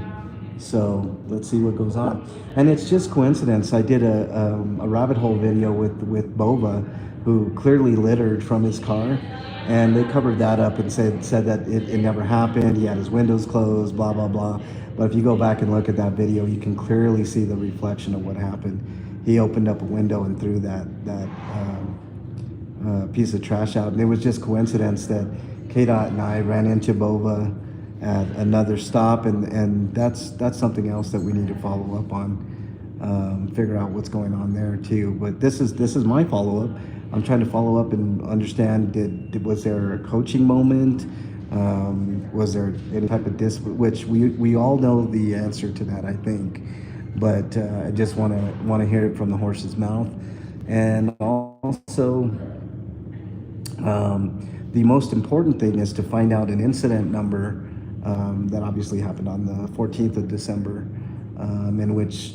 So let's see what goes on. And it's just coincidence. I did a rabbit hole video with Bova, who clearly littered from his car, and they covered that up and said that it never happened. He had his windows closed, blah blah blah. But if you go back and look at that video, you can clearly see the reflection of what happened. He opened up a window and threw that piece of trash out, and it was just coincidence that KDOT and I ran into Bova at another stop, and that's something else that we need to follow up on, figure out what's going on there too. But this is my follow-up. I'm trying to follow up and understand, was there a coaching moment? Was there any type of which we all know the answer to that, I think, but I just want to hear it from the horse's mouth. And also, The most important thing is to find out an incident number that obviously happened on the 14th of December, in which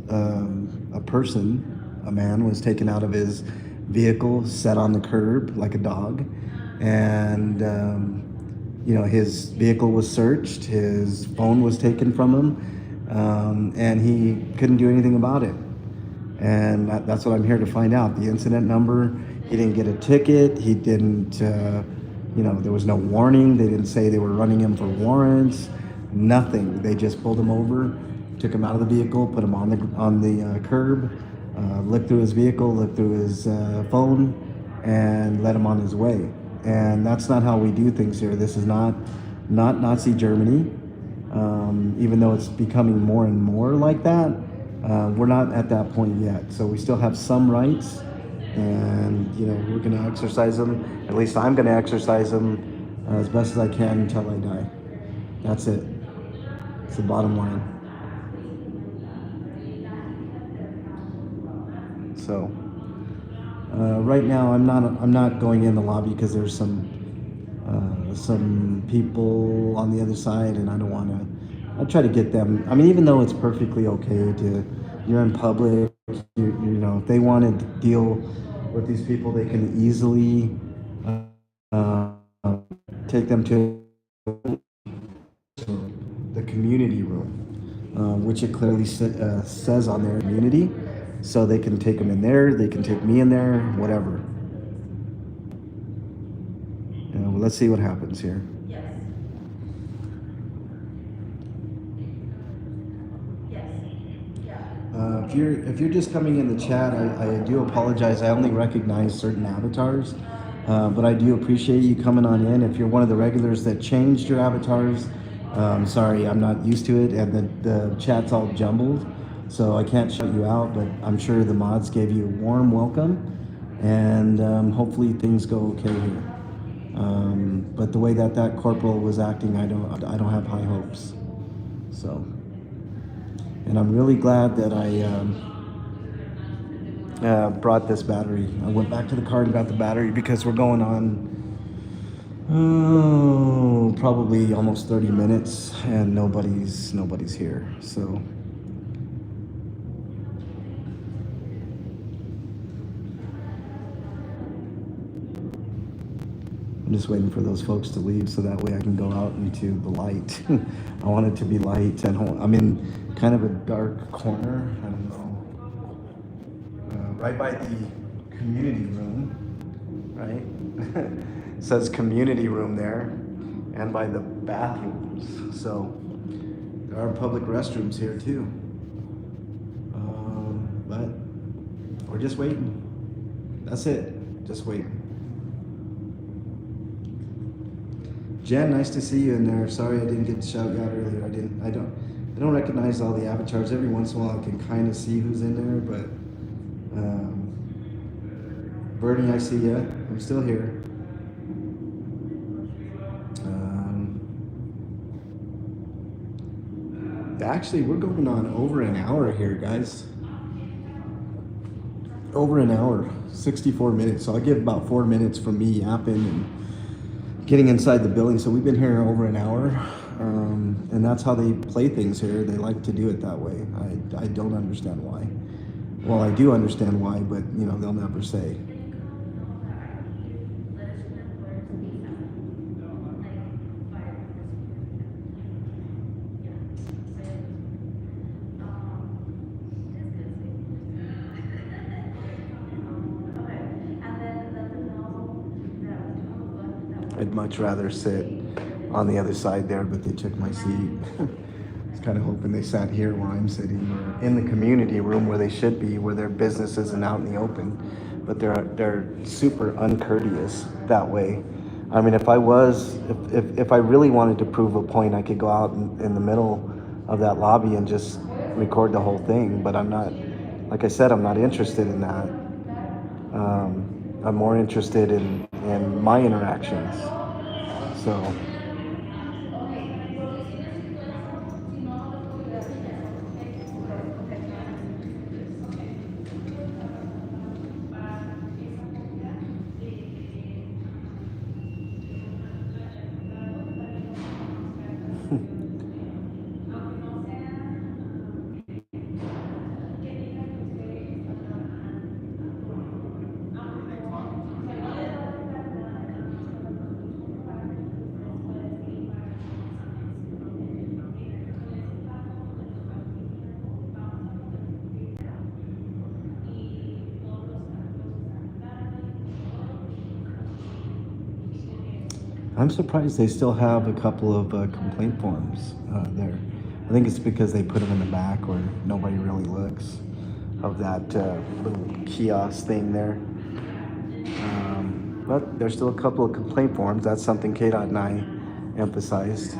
a man, was taken out of his vehicle, set on the curb like a dog, and his vehicle was searched, his phone was taken from him, and he couldn't do anything about it. And that's what I'm here to find out. The incident number. He didn't get a ticket. He didn't. There was no warning. They didn't say they were running him for warrants. Nothing. They just pulled him over, took him out of the vehicle, put him on the curb, looked through his vehicle, looked through his phone, and let him on his way. And that's not how we do things here. This is not Nazi Germany. Even though it's becoming more and more like that. We're not at that point yet, so we still have some rights, and we're going to exercise them. At least I'm going to exercise them as best as I can until I die. That's it. It's the bottom line. So right now I'm not going in the lobby because there's some people on the other side, and I don't want to. I try to get them. I mean, even though it's perfectly okay you're in public, if they want to deal with these people, they can easily take them to the community room, which it clearly says on their community. So they can take them in there, they can take me in there, whatever. Let's see what happens here. If you're just coming in the chat, I do apologize. I only recognize certain avatars, but I do appreciate you coming on in. If you're one of the regulars that changed your avatars, sorry, I'm not used to it, and the chat's all jumbled, so I can't shut you out. But I'm sure the mods gave you a warm welcome, and hopefully things go okay here. But the way that corporal was acting, I don't have high hopes. So. And I'm really glad that I brought this battery. I went back to the car and got the battery because we're going on probably almost 30 minutes and nobody's here. So I'm just waiting for those folks to leave so that way I can go out into the light. I want it to be light. I'm in kind of a dark corner. I don't know. Right by the community room, right? It says community room there, and by the bathrooms. So there are public restrooms here too. But we're just waiting. That's it. Just waiting. Jen, nice to see you in there. Sorry I didn't get to shout you out earlier. I don't recognize all the avatars. Every once in a while I can kind of see who's in there, but Bernie, I see ya. I'm still here. Actually, we're going on over an hour here, guys. Over an hour, 64 minutes. So I'll give about 4 minutes from me yapping and getting inside the building. So we've been here over an hour, and that's how they play things here. They like to do it that way. I don't understand why. Well, I do understand why, but they'll never say. I'd much rather sit on the other side there, but they took my seat. I was kind of hoping they sat here where I'm sitting, or in the community room where they should be, where their business isn't out in the open. But they're super uncourteous that way. I mean, if I really wanted to prove a point, I could go out in the middle of that lobby and just record the whole thing. But I'm not, like I said, I'm not interested in that. I'm more interested in my interactions. So. I'm surprised they still have a couple of complaint forms there. I think it's because they put them in the back where nobody really looks of that little kiosk thing there. But there's still a couple of complaint forms. That's something KDOT and I emphasized.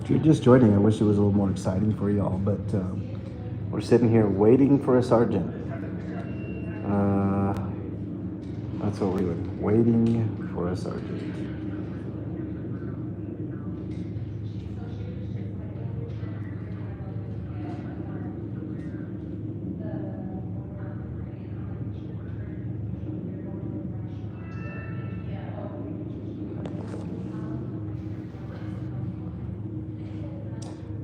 If you're just joining, I wish it was a little more exciting for y'all, but we're sitting here waiting for a sergeant. That's what we're doing, waiting for a sergeant.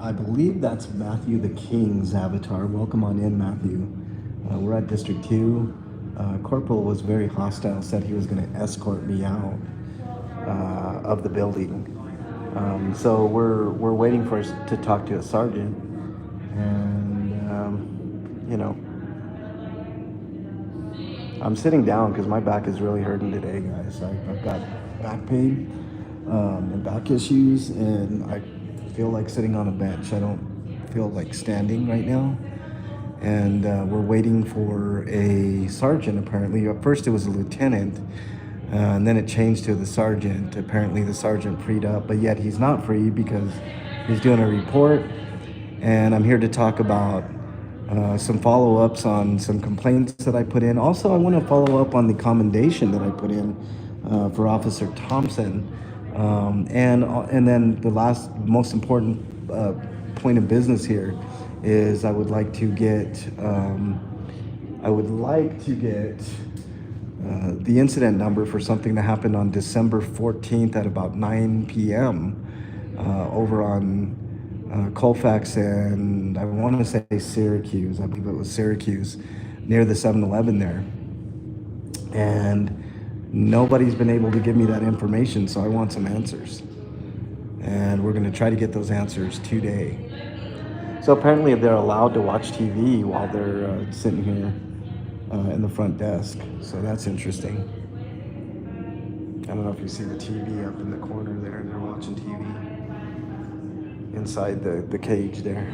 I believe that's Matthew the King's avatar. Welcome on in, Matthew. We're at District 2. Corporal was very hostile, said he was going to escort me out of the building. So we're waiting for us to talk to a sergeant. And, you know, I'm sitting down because my back is really hurting today, guys. I've got back pain and back issues, and I feel like sitting on a bench. I don't feel like standing right now. And we're waiting for a sergeant, apparently. At first it was a lieutenant, and then it changed to the sergeant. Apparently the sergeant freed up, but yet he's not free because he's doing a report. And I'm here to talk about some follow-ups on some complaints that I put in. Also, I want to follow up on the commendation that I put in for Officer Thompson. And then the last most important point of business here is I would like to get the incident number for something that happened on December 14th at about 9 p.m. Over on Colfax and I want to say Syracuse. I believe it was Syracuse, near the 7-Eleven there. And nobody's been able to give me that information, so I want some answers. And we're going to try to get those answers today. So apparently they're allowed to watch TV while they're sitting here in the front desk. So that's interesting. I don't know if you see the TV up in the corner there, and they're watching TV inside the cage there.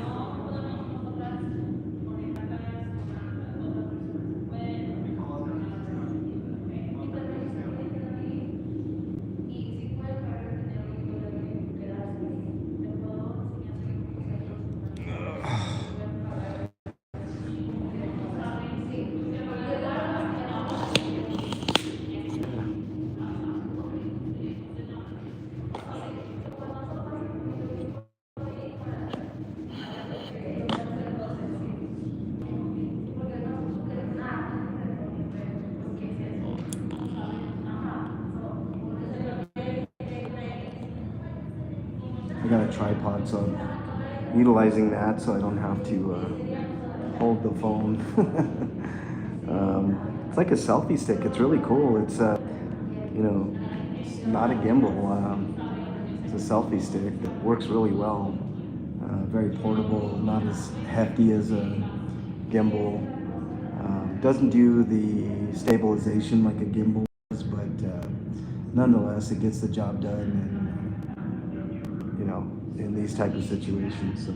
I got a tripod, so I'm utilizing that so I don't have to hold the phone. It's like a selfie stick. It's really cool. It's you know, it's not a gimbal. It's a selfie stick that works really well. Very portable, not as hefty as a gimbal. Doesn't do the stabilization like a gimbal does, but nonetheless, it gets the job done. And, in these type of situations. So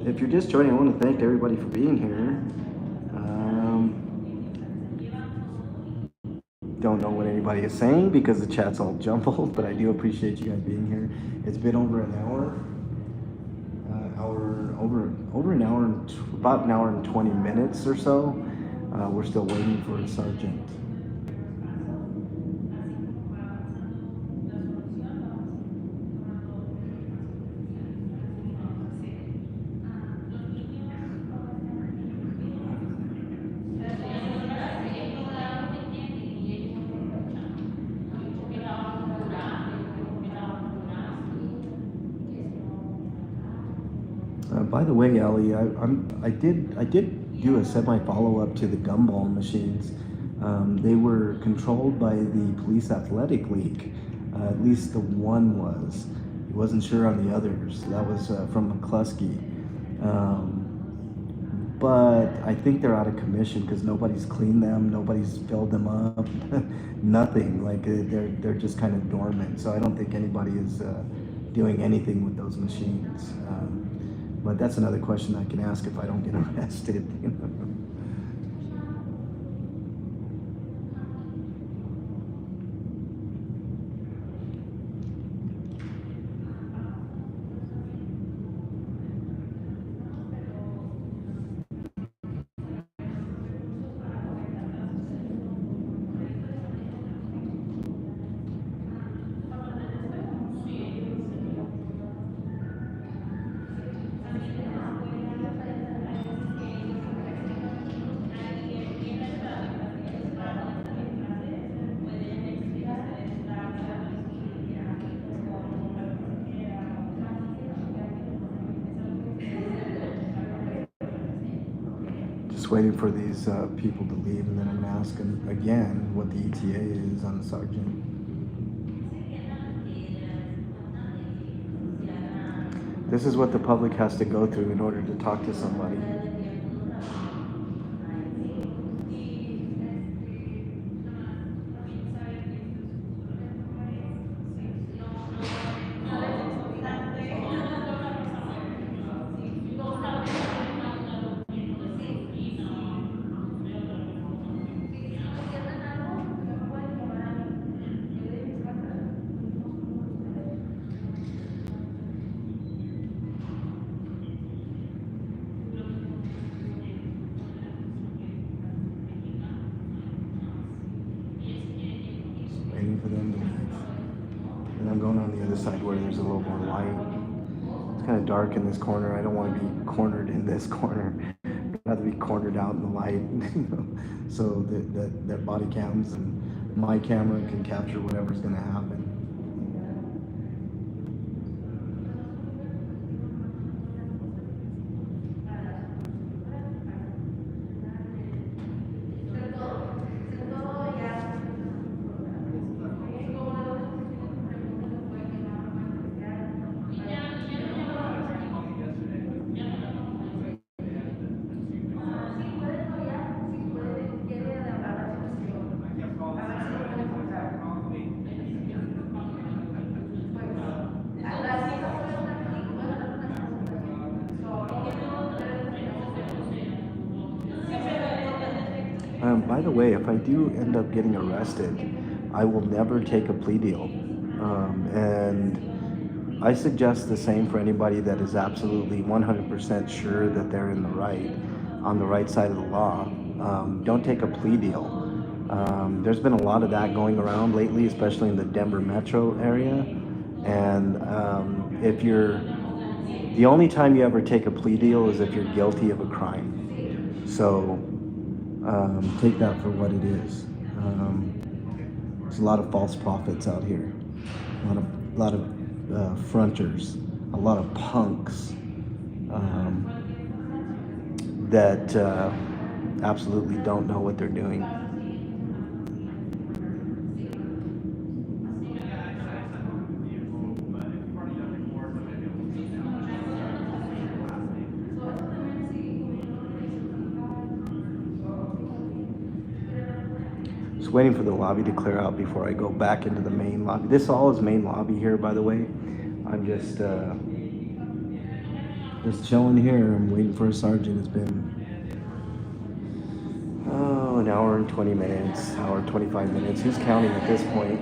if you're just joining, I want to thank everybody for being here. don't know what anybody is saying because the chat's all jumbled, but I do appreciate you guys being here. It's been over an hour. Over an hour and about an hour and 20 minutes or so. We're still waiting for a sergeant. By the way, Ali, I did do a semi follow up to the gumball machines. They were controlled by the Police Athletic League. At least the one was. He wasn't sure on the others. That was from McCluskey. But I think they're out of commission because nobody's cleaned them, nobody's filled them up, nothing. Like they're just kind of dormant. So I don't think anybody is doing anything with those machines. But that's another question I can ask if I don't get arrested. You know? Waiting for these people to leave, and then I'm gonna ask them again what the ETA is on the sergeant. This is what the public has to go through in order to talk to somebody. For them to leave. And I'm going on the other side where there's a little more light. It's kind of dark in this corner. I don't want to be cornered in this corner. I'd rather be cornered out in the light, you know, so that body cams and my camera can capture whatever's going to happen. By the way, if I do end up getting arrested, I will never take a plea deal. And I suggest the same for anybody that is absolutely 100% sure that they're in the right, on the right side of the law. Don't take a plea deal. There's been a lot of that going around lately, especially in the Denver metro area. And if you're, the only time you ever take a plea deal is if you're guilty of a crime. So take that for what it is. There's a lot of false prophets out here, a lot of fronters, a lot of punks that absolutely don't know what they're doing. Waiting for the lobby to clear out before I go back into the main lobby. This all is main lobby here, by the way. I'm just chilling here. I'm waiting for a sergeant. It's been, oh, an hour and 20 minutes, hour and 25 minutes. Who's counting at this point?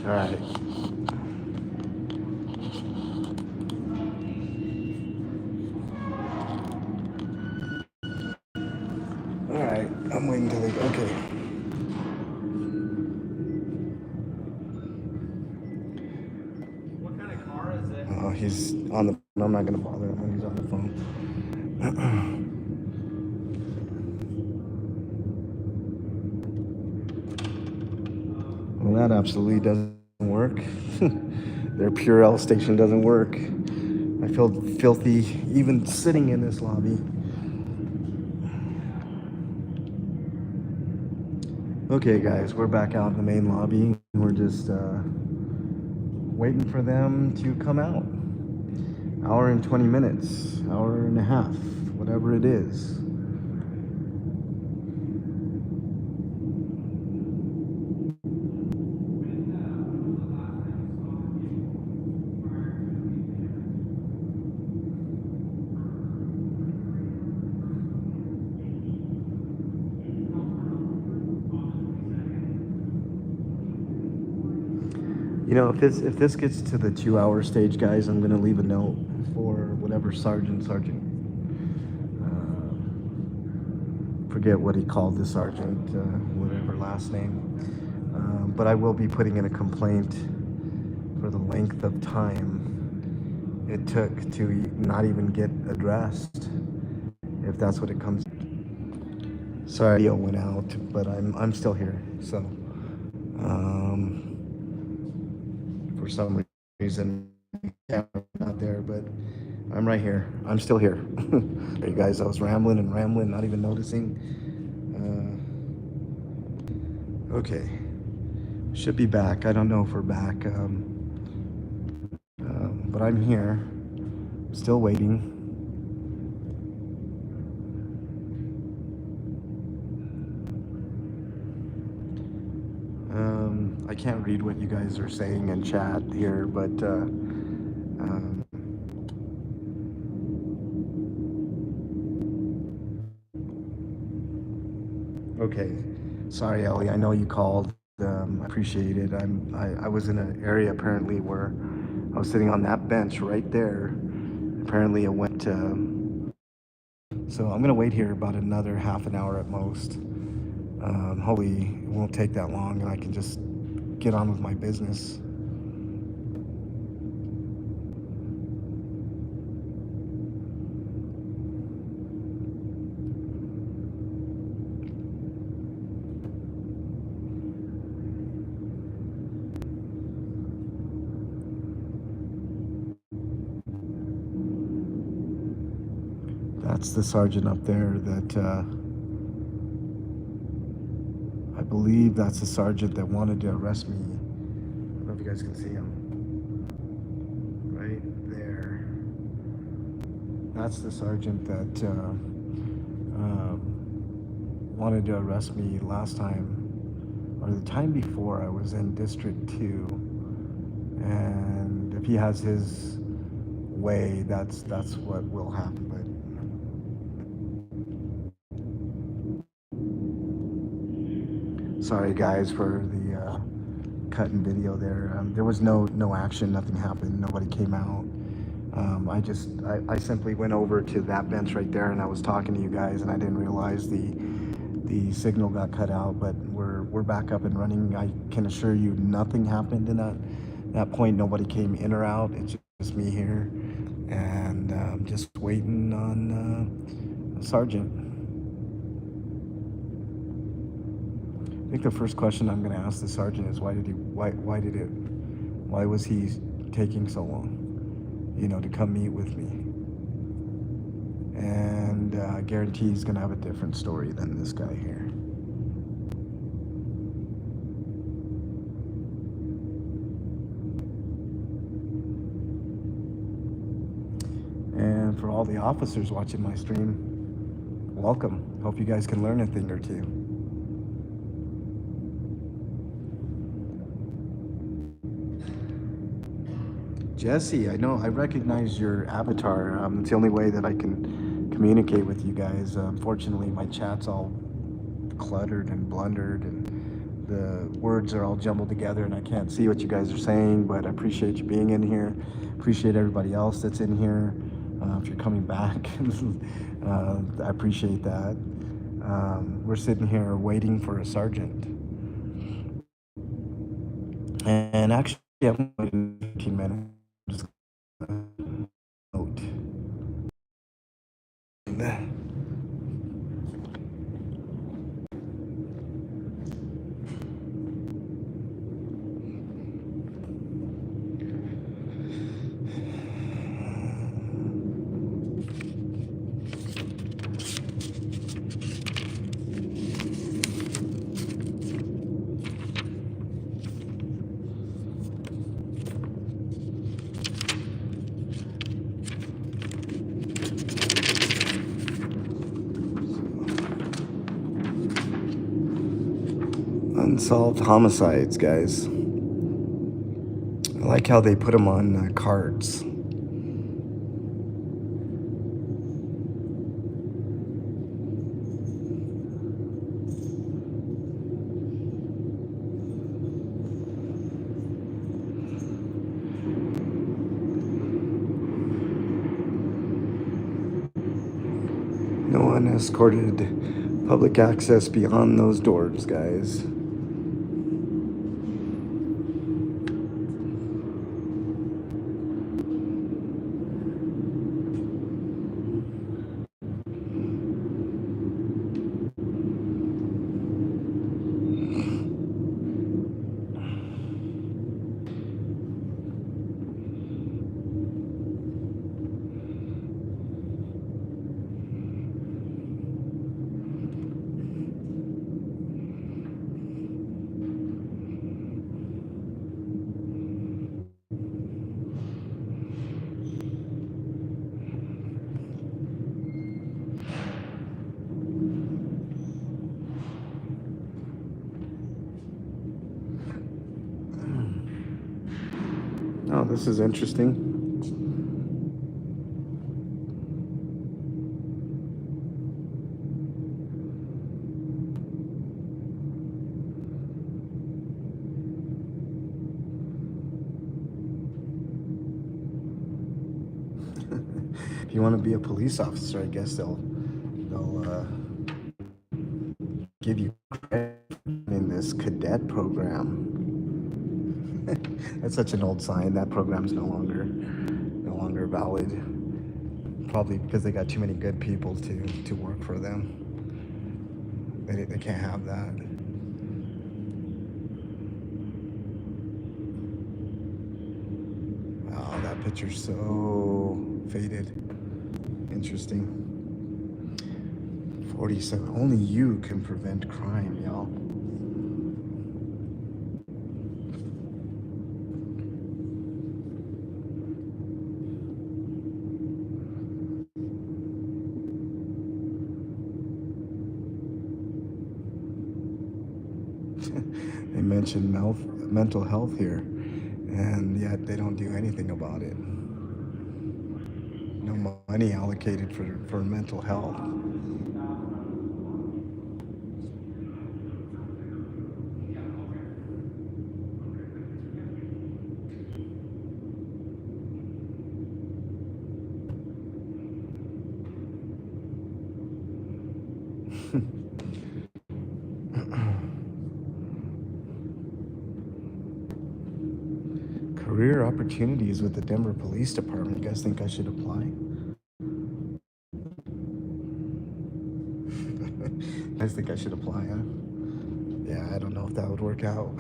All right. All right. I'm waiting till they. Okay. What kind of car is it? Oh, he's on the. I'm not gonna bother him when he's on the phone. Well, that absolutely doesn't work. Their Purell station doesn't work. I feel filthy even sitting in this lobby. Okay, guys, we're back out in the main lobby. We're just waiting for them to come out. Hour and 20 minutes, hour and a half, whatever it is. You know, if this gets to the 2-hour stage, guys, I'm gonna leave a note for whatever sergeant. Forget what he called the sergeant, whatever last name. But I will be putting in a complaint for the length of time it took to not even get addressed, if that's what it comes. Sorry, video went out, but I'm still here. So. For some reason, I'm not there, but I'm right here. I'm still here. Hey guys, I was rambling, not even noticing. Okay, should be back. I don't know if we're back, but I'm here, still waiting. I can't read what you guys are saying in chat here, but okay. Sorry, Ellie. I know you called. I appreciate it. I was in an area apparently where I was sitting on that bench right there. Apparently, it went. So I'm gonna wait here about another half an hour at most. Hopefully, it won't take that long, and I can just get on with my business. That's the sergeant up there that I believe that's the sergeant that wanted to arrest me. I don't know if you guys can see him. Right there. That's the sergeant that wanted to arrest me last time, or the time before I was in District 2. And if he has his way, that's what will happen. But sorry guys for the cut in video there. There was no action, nothing happened, nobody came out. I simply went over to that bench right there and I was talking to you guys and I didn't realize the signal got cut out, but we're back up and running. I can assure you nothing happened in that point. Nobody came in or out. It's just me here and just waiting on a sergeant. I think the first question I'm going to ask the sergeant is why was he taking so long, to come meet with me? And I guarantee he's going to have a different story than this guy here. And for all the officers watching my stream, welcome. Hope you guys can learn a thing or two. Jesse, I know, I recognize your avatar. It's the only way that I can communicate with you guys. Unfortunately, my chat's all cluttered and blundered, and the words are all jumbled together, and I can't see what you guys are saying, but I appreciate you being in here. Appreciate everybody else that's in here. If you're coming back, I appreciate that. We're sitting here waiting for a sergeant. And actually, I'm waiting 15 minutes. I'm just gonna note. Unsolved homicides, guys. I like how they put them on cards. No one escorted public access beyond those doors, guys. Oh, this is interesting. If you want to be a police officer, I guess they'll give you credit in this cadet program. That's such an old sign. That program's no longer valid. Probably because they got too many good people to work for them. They can't have that. Wow, that picture's so faded. Interesting. 47. Only you can prevent crime, y'all. They mentioned mental health here, and yet they don't do anything about it. No money allocated for mental health. Career opportunities with the Denver Police Department. You guys think I should apply? You guys think I should apply, huh? Yeah, I don't know if that would work out.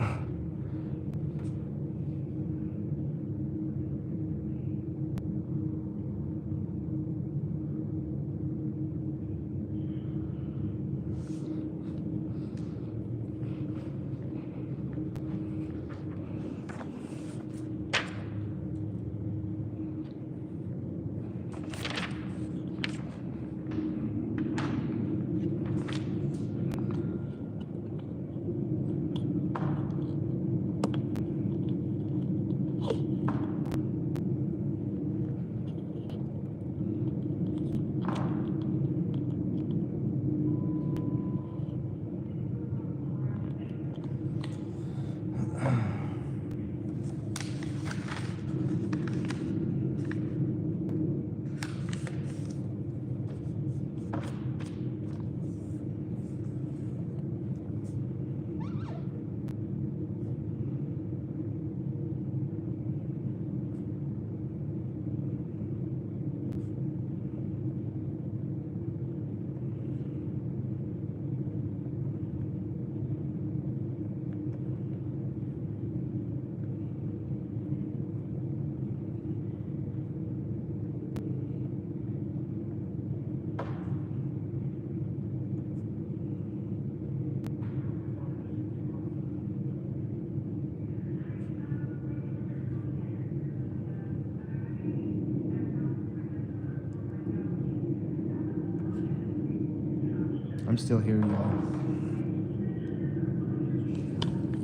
I'm still here, y'all.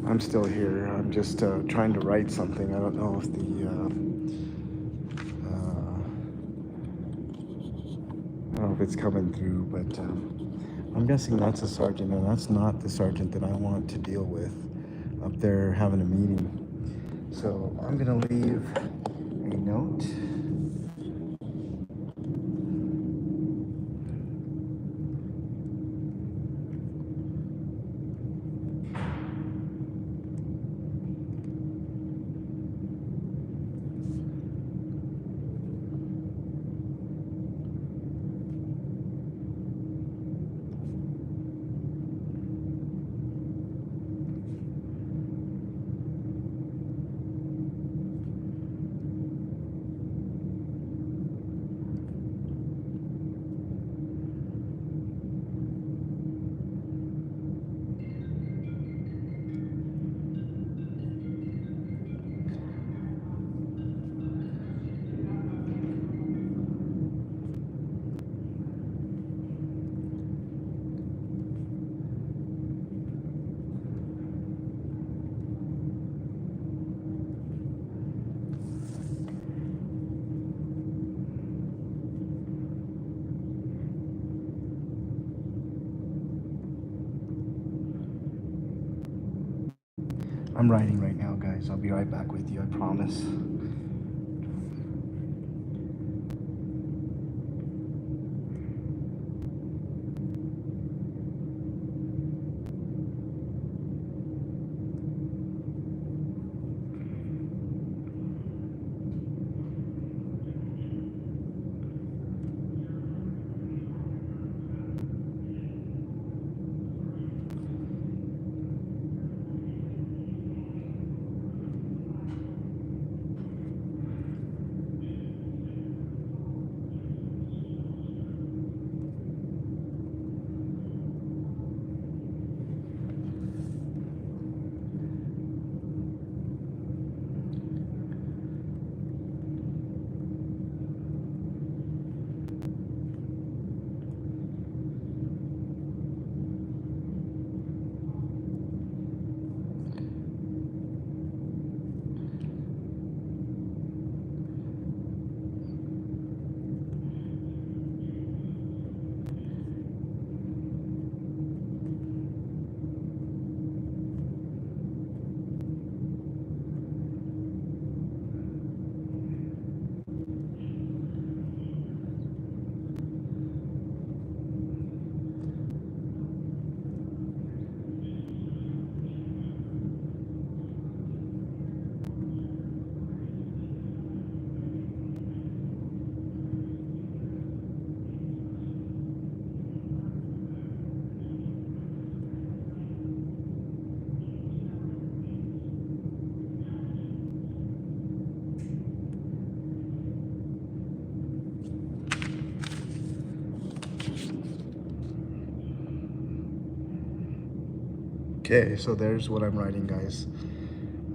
I'm still here. I'm just trying to write something. I don't know if I don't know if it's coming through, but I'm guessing that's a sergeant, and that's not the sergeant that I want to deal with up there having a meeting. So I'm gonna leave a note. I'm writing right now, guys. I'll be right back with you, I promise. Okay, so there's what I'm writing, guys.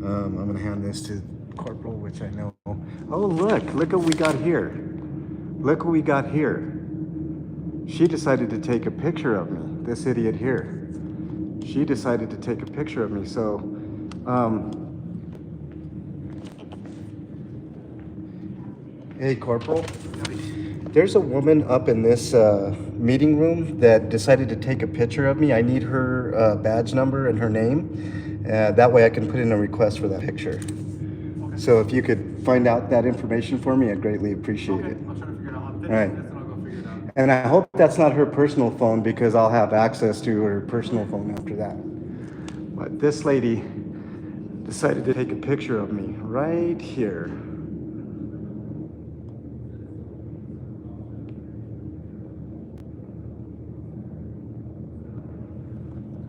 I'm gonna hand this to Corporal, which I know. Oh, look what we got here. Look what we got here. She decided to take a picture of me, this idiot here. She decided to take a picture of me, so, hey, Corporal. There's a woman up in this meeting room that decided to take a picture of me. I need her badge number and her name. That way I can put in a request for that picture. Okay. So if you could find out that information for me, I'd greatly appreciate Okay, it. I'll try to figure it out. I'm All right. finishing this and I'll go figure it out. And I hope that's not her personal phone because I'll have access to her personal phone after that. But this lady decided to take a picture of me right here.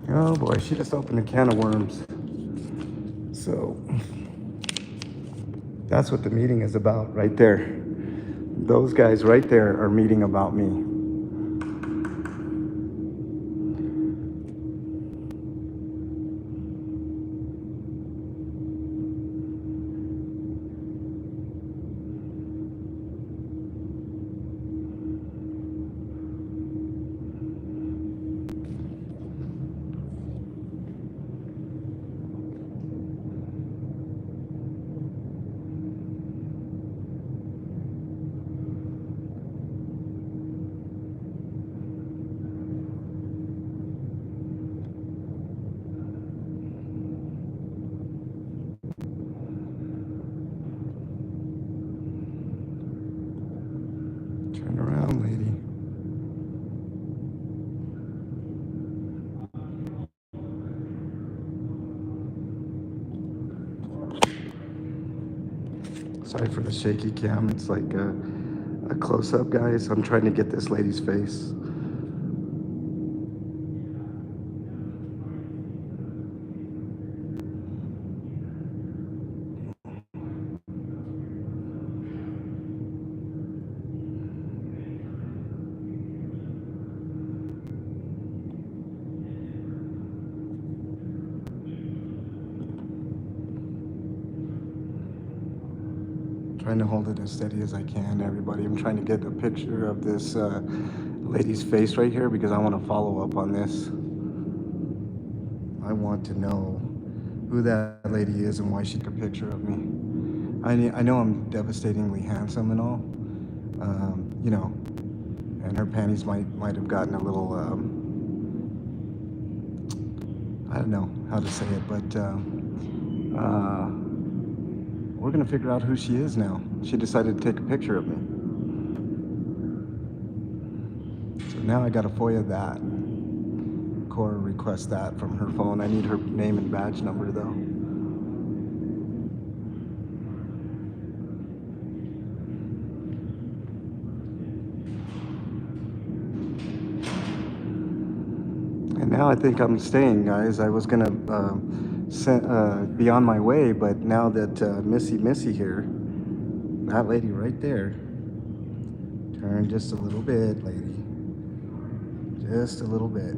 Oh boy, she just opened a can of worms. So that's what the meeting is about right there. Those guys right there are meeting about me. Sorry for the shaky cam. It's like a close-up, guys. I'm trying to get this lady's face. Trying to hold it as steady as I can, everybody. I'm trying to get a picture of this lady's face right here because I want to follow up on this. I want to know who that lady is and why she took a picture of me. I know I'm devastatingly handsome and all, you know, and her panties might have gotten a little, I don't know how to say it, but we're gonna figure out who she is now. She decided to take a picture of me. So now I gotta FOIA that. Cora requests that from her phone. I need her name and badge number though. And now I think I'm staying, guys. I was gonna be on my way, but now that Missy here, that lady right there, turn just a little bit, lady. Just a little bit.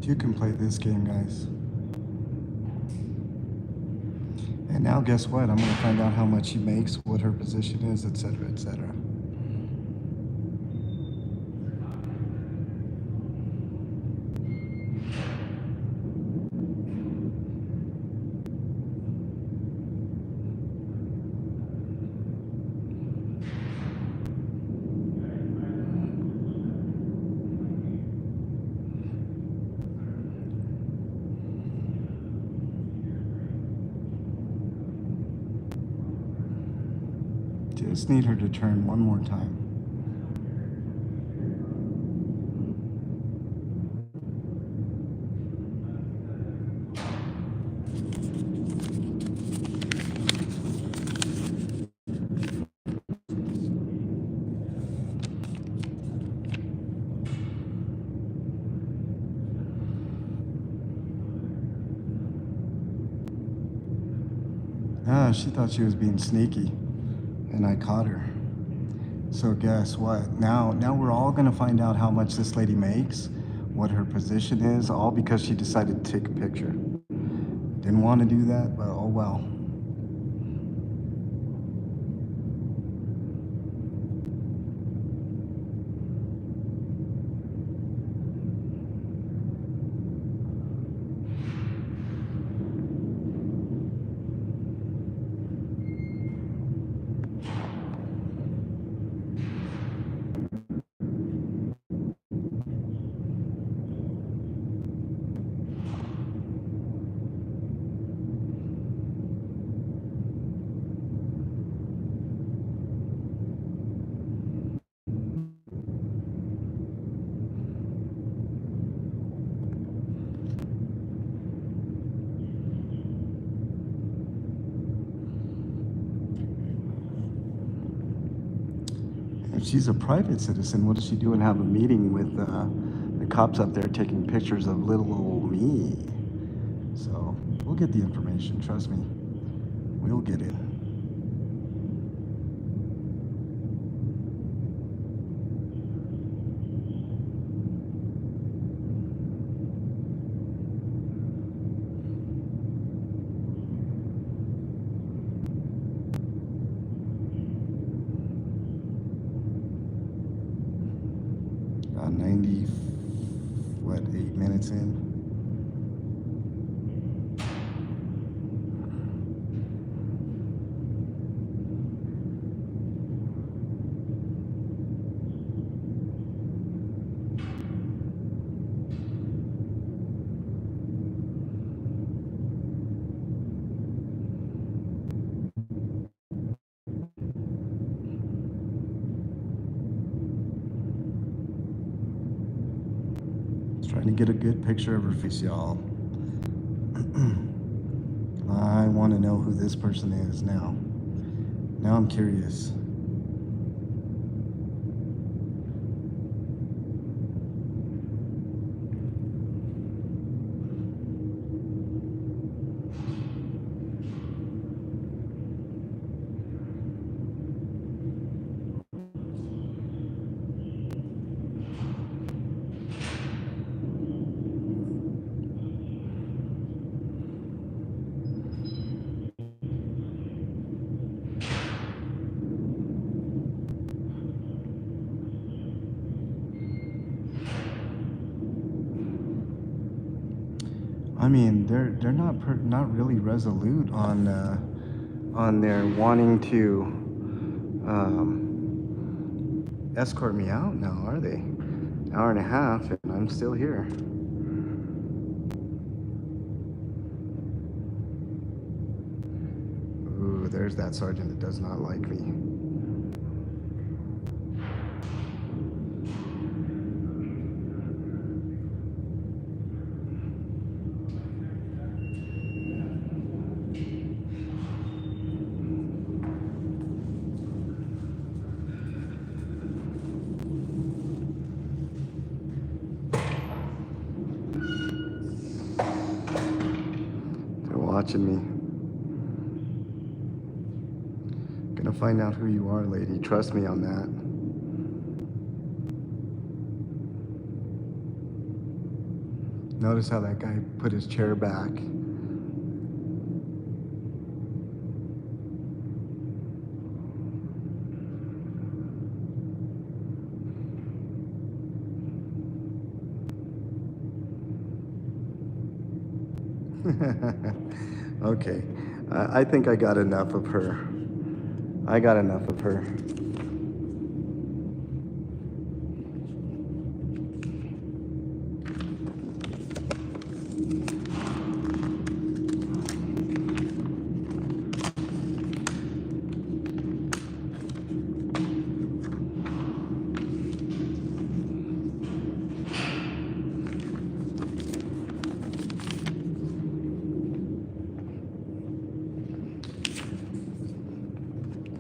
You can play this game, guys. And now guess what? I'm gonna find out how much she makes, what her position is, etc., etc. Just need her to turn one more time. Ah, she thought she was being sneaky, and I caught her. So guess what? Now we're all gonna find out how much this lady makes, what her position is, all because she decided to take a picture. Didn't want to do that, but oh well. If she's a private citizen, what does she do and have a meeting with the cops up there taking pictures of little old me? So we'll get the information, trust me. We'll get it. About 8 minutes in. Trying to get a good picture of her face, y'all. I want to know who this person is now. Now I'm curious. I mean, they're not really resolute on their wanting to escort me out now, are they? Hour and a half, and I'm still here. Ooh, there's that sergeant that does not like me. Watching me. Gonna find out who you are, lady. Trust me on that. Notice how that guy put his chair back. Okay, I think I got enough of her. I got enough of her.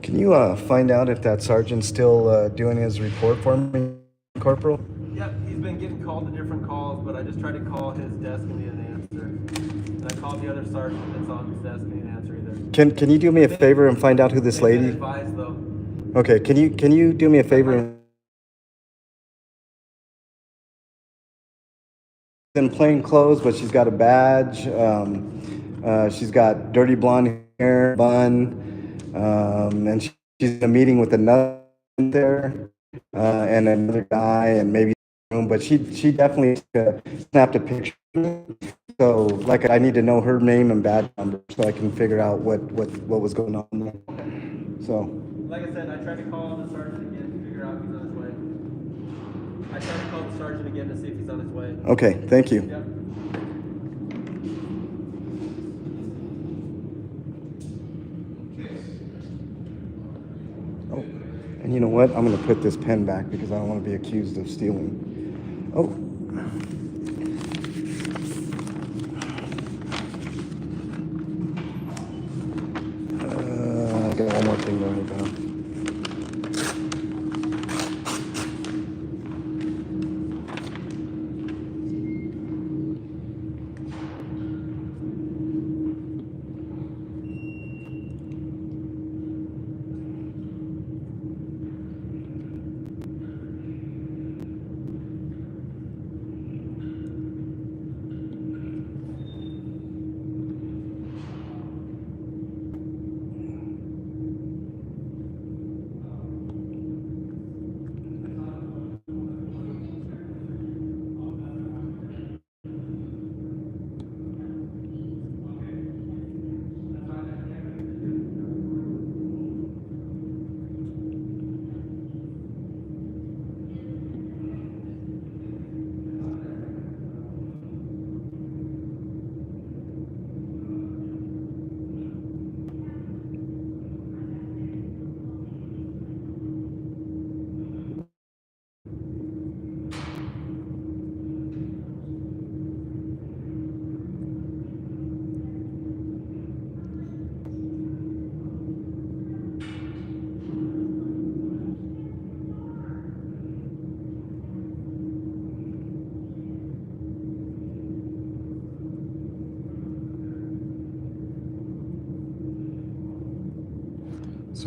Can you find out if that sergeant's still doing his report for me, Corporal? Yep, he's been getting called to different calls, but I just tried to call his desk and he didn't answer. And I called the other sergeant that's on his desk and he didn't answer either. Can you do me a favor and find out who this lady? Advised, though. Okay, can you do me a favor? In plain clothes, but she's got a badge. She's got dirty blonde hair, bun, and she's in a meeting with another there and another guy, and maybe. But she definitely snapped a picture. So, like, I need to know her name and badge number so I can figure out what was going on there. So. Like I said, I tried to call the sergeant again to figure out if he's on his way. I tried to call the sergeant again to see if he's on his way. Okay, thank you. Yep. Oh, and you know what? I'm going to put this pen back because I don't want to be accused of stealing. Oh. I got one more thing to write down.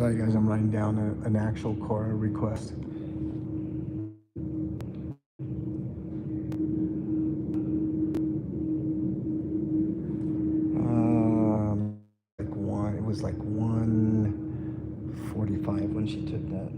Sorry guys, I'm writing down an actual Quora request. It was like 1:45 when she took that.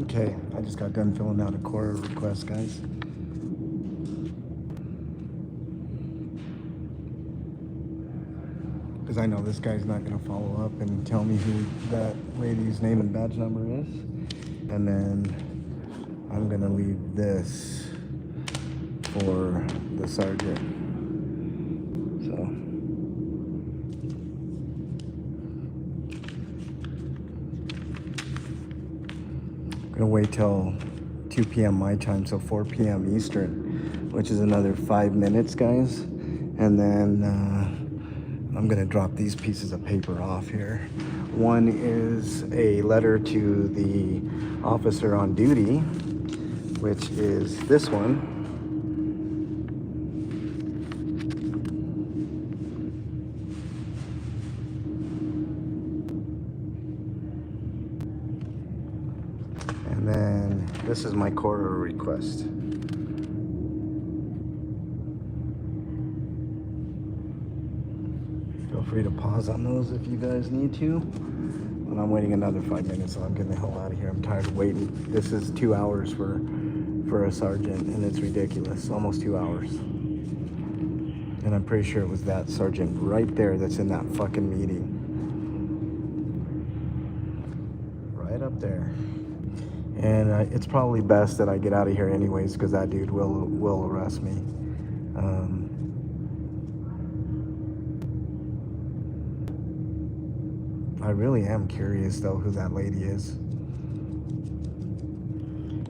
Okay, I just got done filling out a Quora request, guys. Because I know this guy's not going to follow up and tell me who that lady's name and badge number is. And then I'm going to leave this for the sergeant. So. Gonna wait till 2 p.m. my time, so 4 p.m. Eastern, which is another 5 minutes, guys. And then I'm gonna drop these pieces of paper off here. One is a letter to the officer on duty, which is this one. And then this is my Quora request. Feel free to pause on those if you guys need to. But I'm waiting another 5 minutes, so I'm getting the hell out of here. I'm tired of waiting. This is 2 hours for a sergeant, and it's ridiculous. Almost 2 hours. And I'm pretty sure it was that sergeant right there that's in that fucking meeting. Right up there. And it's probably best that I get out of here anyways, because that dude will arrest me. I really am curious though who that lady is.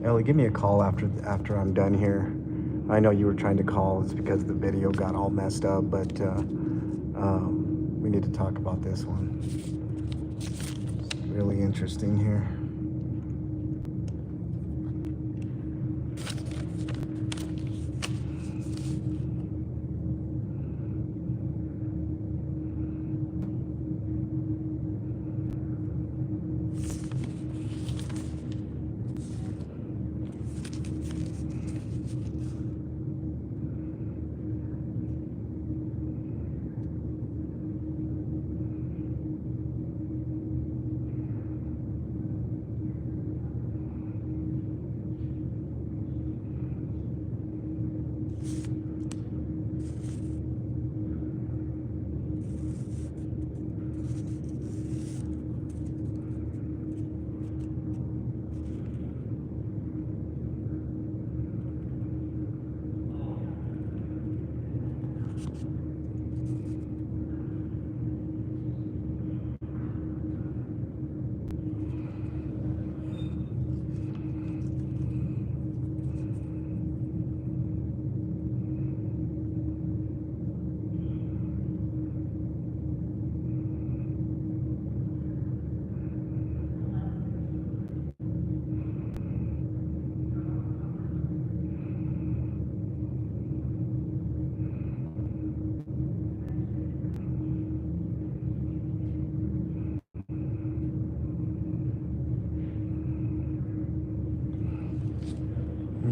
Ellie, give me a call after I'm done here. I know you were trying to call. It's because the video got all messed up, but we need to talk about this one. Really interesting here.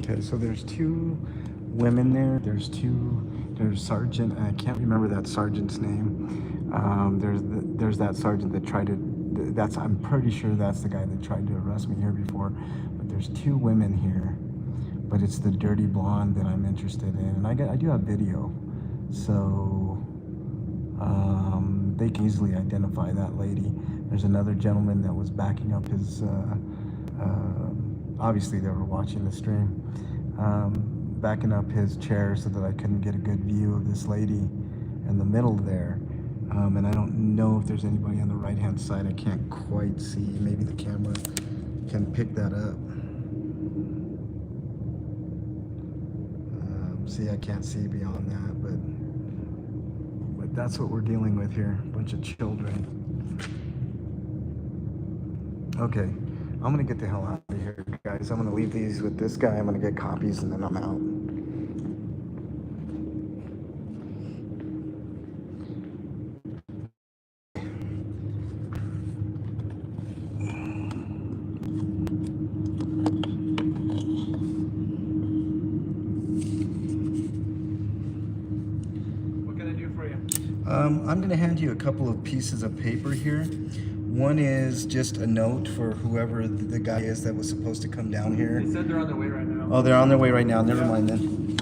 Okay, so there's two women there. There's Sergeant. I can't remember that sergeant's name. There's that sergeant that tried to. I'm pretty sure that's the guy that tried to arrest me here before. But there's two women here. But it's the dirty blonde that I'm interested in, and I do have video, so they can easily identify that lady. There's another gentleman that was backing up his. Obviously, they were watching the stream, backing up his chair so that I couldn't get a good view of this lady in the middle there. And I don't know if there's anybody on the right-hand side. I can't quite see. Maybe the camera can pick that up. See, I can't see beyond that, but that's what we're dealing with here. A bunch of children. Okay, I'm gonna get the hell out of here, guys. I'm gonna leave these with this guy. I'm gonna get copies and then I'm out. I'm going to hand you a couple of pieces of paper here. One is just a note for whoever the guy is that was supposed to come down here. They said they're on their way right now. Oh, they're on their way right now. Never mind then.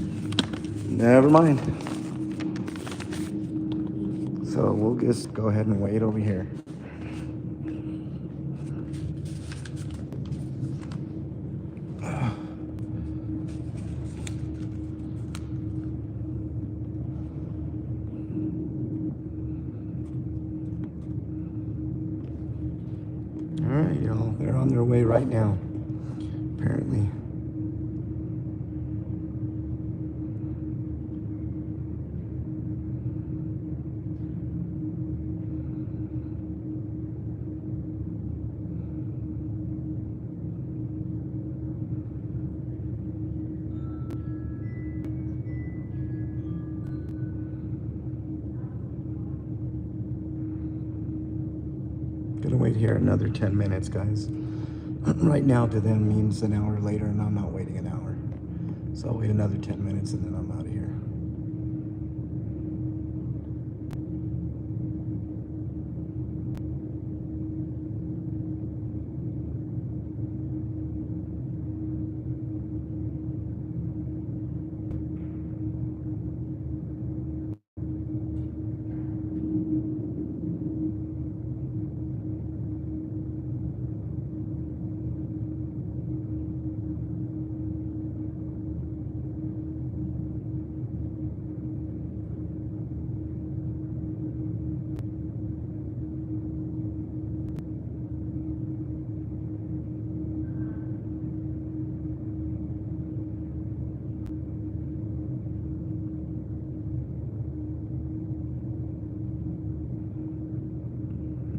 Never mind. So we'll just go ahead and wait over here. Alright, y'all, they're on their way right now, apparently. Gonna wait here another 10 minutes, guys. Right now to them means an hour later, and I'm not waiting an hour. So I'll wait another 10 minutes and then I'm out of here.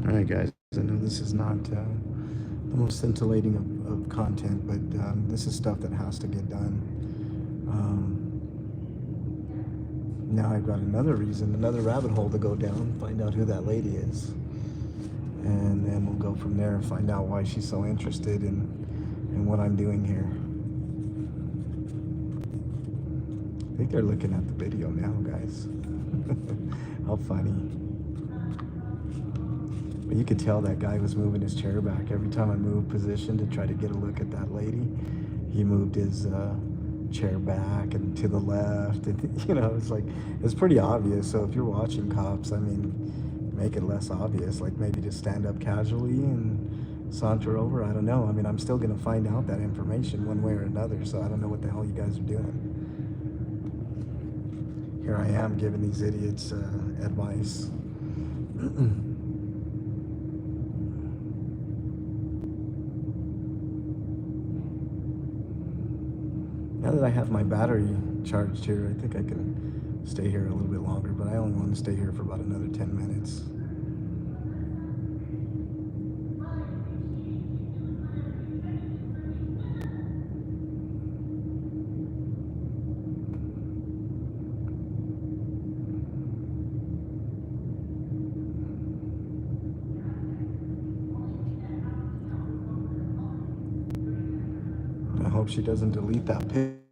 Alright guys, I know this is not the most scintillating of content, but this is stuff that has to get done. Now I've got another reason, another rabbit hole to go down, find out who that lady is. And then we'll go from there and find out why she's so interested in what I'm doing here. I think they're looking at the video now, guys. How funny. But you could tell that guy was moving his chair back. Every time I moved position to try to get a look at that lady, he moved his chair back and to the left. And, you know, it's pretty obvious. So if you're watching Cops, I mean, make it less obvious. Like maybe just stand up casually and saunter over. I don't know. I mean, I'm still going to find out that information one way or another. So I don't know what the hell you guys are doing. Here I am giving these idiots advice. Now that I have my battery charged here, I think I can stay here a little bit longer, but I only want to stay here for about another 10 minutes. hope she doesn't delete that pic.